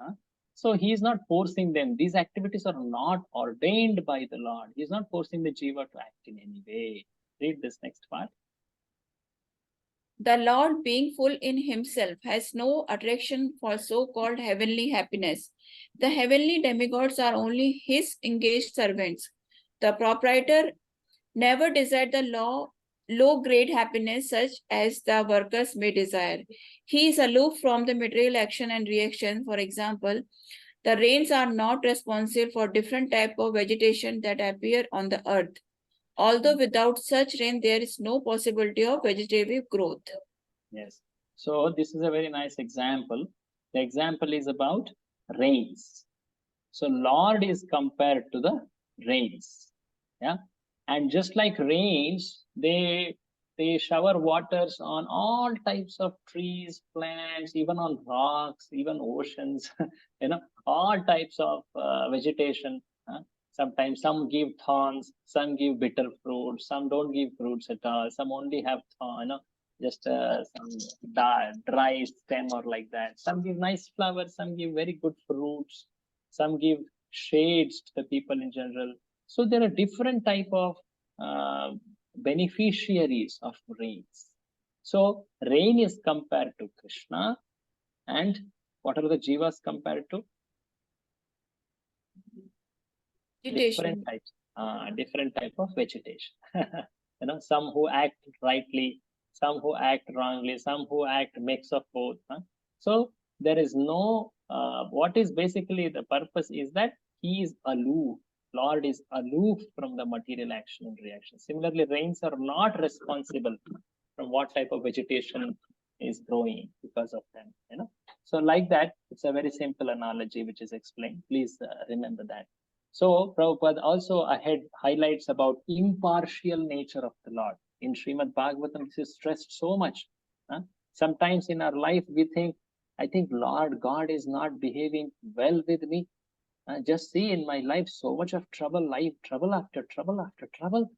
So he is not forcing them. These activities are not ordained by the Lord. He is not forcing the jiva to act in any way. Read this next part. The Lord, being full in himself, has no attraction for so-called heavenly happiness. The heavenly demigods are only his engaged servants. The proprietor never desired the low-grade happiness such as the workers may desire. He is aloof from the material action and reaction. For example, the rains are not responsible for different types of vegetation that appear on the earth. Although without such rain, there is no possibility of vegetative growth. Yes. So this is a very nice example. The example is about rains. So Lord is compared to the rains. Yeah. And just like rains, they shower waters on all types of trees, plants, even on rocks, even oceans, all types of vegetation. Sometimes some give thorns, some give bitter fruits, some don't give fruits at all, some only have just some dry stem or like that. Some give nice flowers, some give very good fruits, some give shades to the people in general. So there are different type of beneficiaries of rains. So rain is compared to Krishna, and what are the jivas compared to? Vegetation. Different type of vegetation. Some who act rightly, some who act wrongly, some who act mix of both. So there is no what is basically the purpose is that he is aloof. Lord is aloof from the material action and reaction. Similarly, rains are not responsible from what type of vegetation is growing because of them. So like that, it's a very simple analogy which is explained. Please remember that. So Prabhupada also ahead highlights about impartial nature of the Lord. In Srimad Bhagavatam, this is stressed so much. Sometimes in our life, we think, I think Lord God is not behaving well with me. Just see in my life, so much of trouble, trouble after trouble after trouble.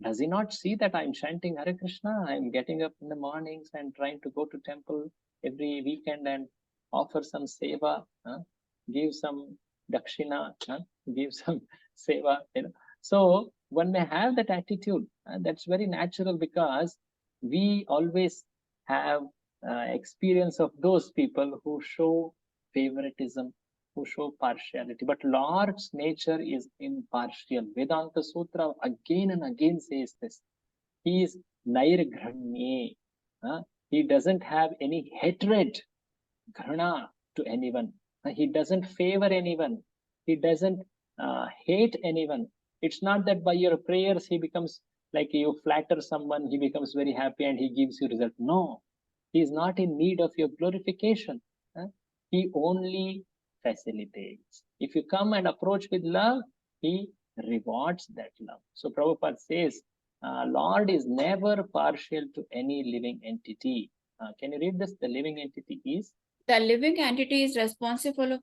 Does he not see that I'm chanting Hare Krishna? I'm getting up in the mornings and trying to go to temple every weekend and offer some seva, give some dakshina, give some seva. So one may have that attitude, and that's very natural because we always have experience of those people who show favoritism, who show partiality. But Lord's nature is impartial. Vedanta Sutra again and again says this. He is nairghranye. He doesn't have any hatred, ghrana to anyone. He doesn't favor anyone. He doesn't hate anyone. It's not that by your prayers he becomes like you flatter someone, he becomes very happy and he gives you result. No, he is not in need of your glorification. He only facilitates. If you come and approach with love, he rewards that love. So Prabhupada says, Lord is never partial to any living entity. Can you read this? The living entity is? The living entity is responsible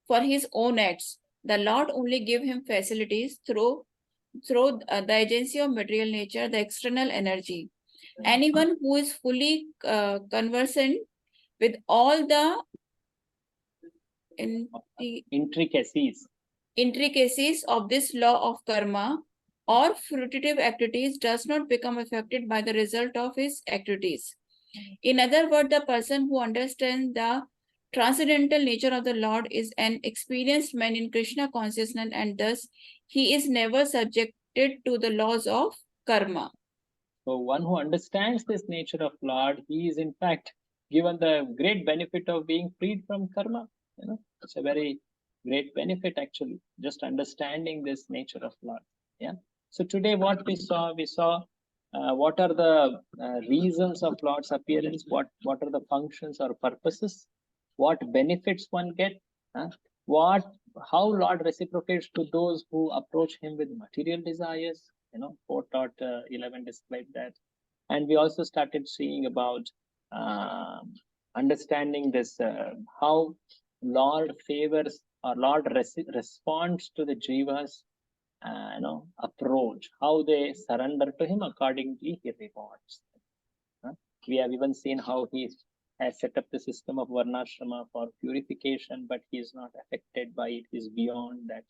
for his own acts. The Lord only give him facilities through the agency of material nature, the external energy. Anyone who is fully conversant with all the intricacies of this law of karma or fruitive activities does not become affected by the result of his activities. In other words, the person who understands the transcendental nature of the Lord is an experienced man in Krishna consciousness, and thus he is never subjected to the laws of karma. So one who understands this nature of Lord, he is in fact given the great benefit of being freed from karma. It's a very great benefit actually, just understanding this nature of Lord. Yeah. So today what we saw what are the reasons of Lord's appearance, what are the functions or purposes, what benefits one get, how Lord reciprocates to those who approach him with material desires. 4.11 described that. And we also started seeing about understanding this, how Lord favors or Lord responds to the jivas approach, how they surrender to him, accordingly he rewards them. We have even seen how he has set up the system of varnashrama for purification, but he is not affected by it. He is beyond that.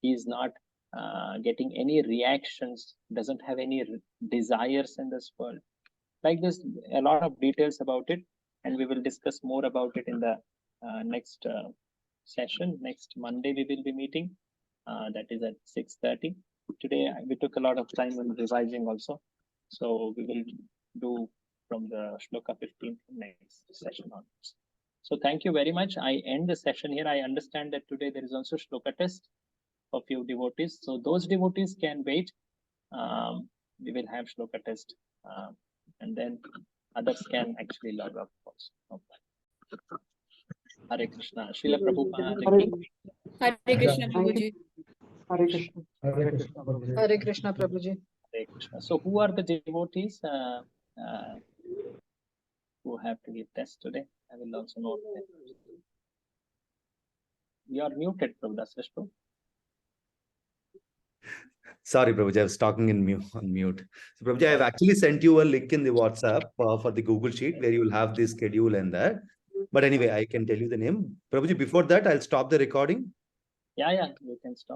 He is not getting any reactions, doesn't have any desires in this world. Like this, a lot of details about it, and we will discuss more about it in the next session. Next Monday we will be meeting. That is at 6:30. Today we took a lot of time in revising also. So we will do from the shloka 15 next session onwards. So thank you very much. I end the session here. I understand that today there is also shloka test for few devotees. So those devotees can wait. We will have shloka test and then others can actually log off also. Okay. Hare Krishna. Srila Prabhupada. Hare Krishna, Prabhuji. Hare Krishna. Hare Krishna, Prabhuji. Hare Krishna, Prabhuji. Hare Krishna. So who are the devotees who have to give test today? I will also note them. You are muted, Prabhudas Vishnu. Sorry, Prabhuji, I was talking on mute. So, Prabhuji, I have actually sent you a link in the WhatsApp for the Google Sheet where you will have the schedule and that. But anyway, I can tell you the name. Prabhuji, before that, I'll stop the recording. Yeah, you can stop.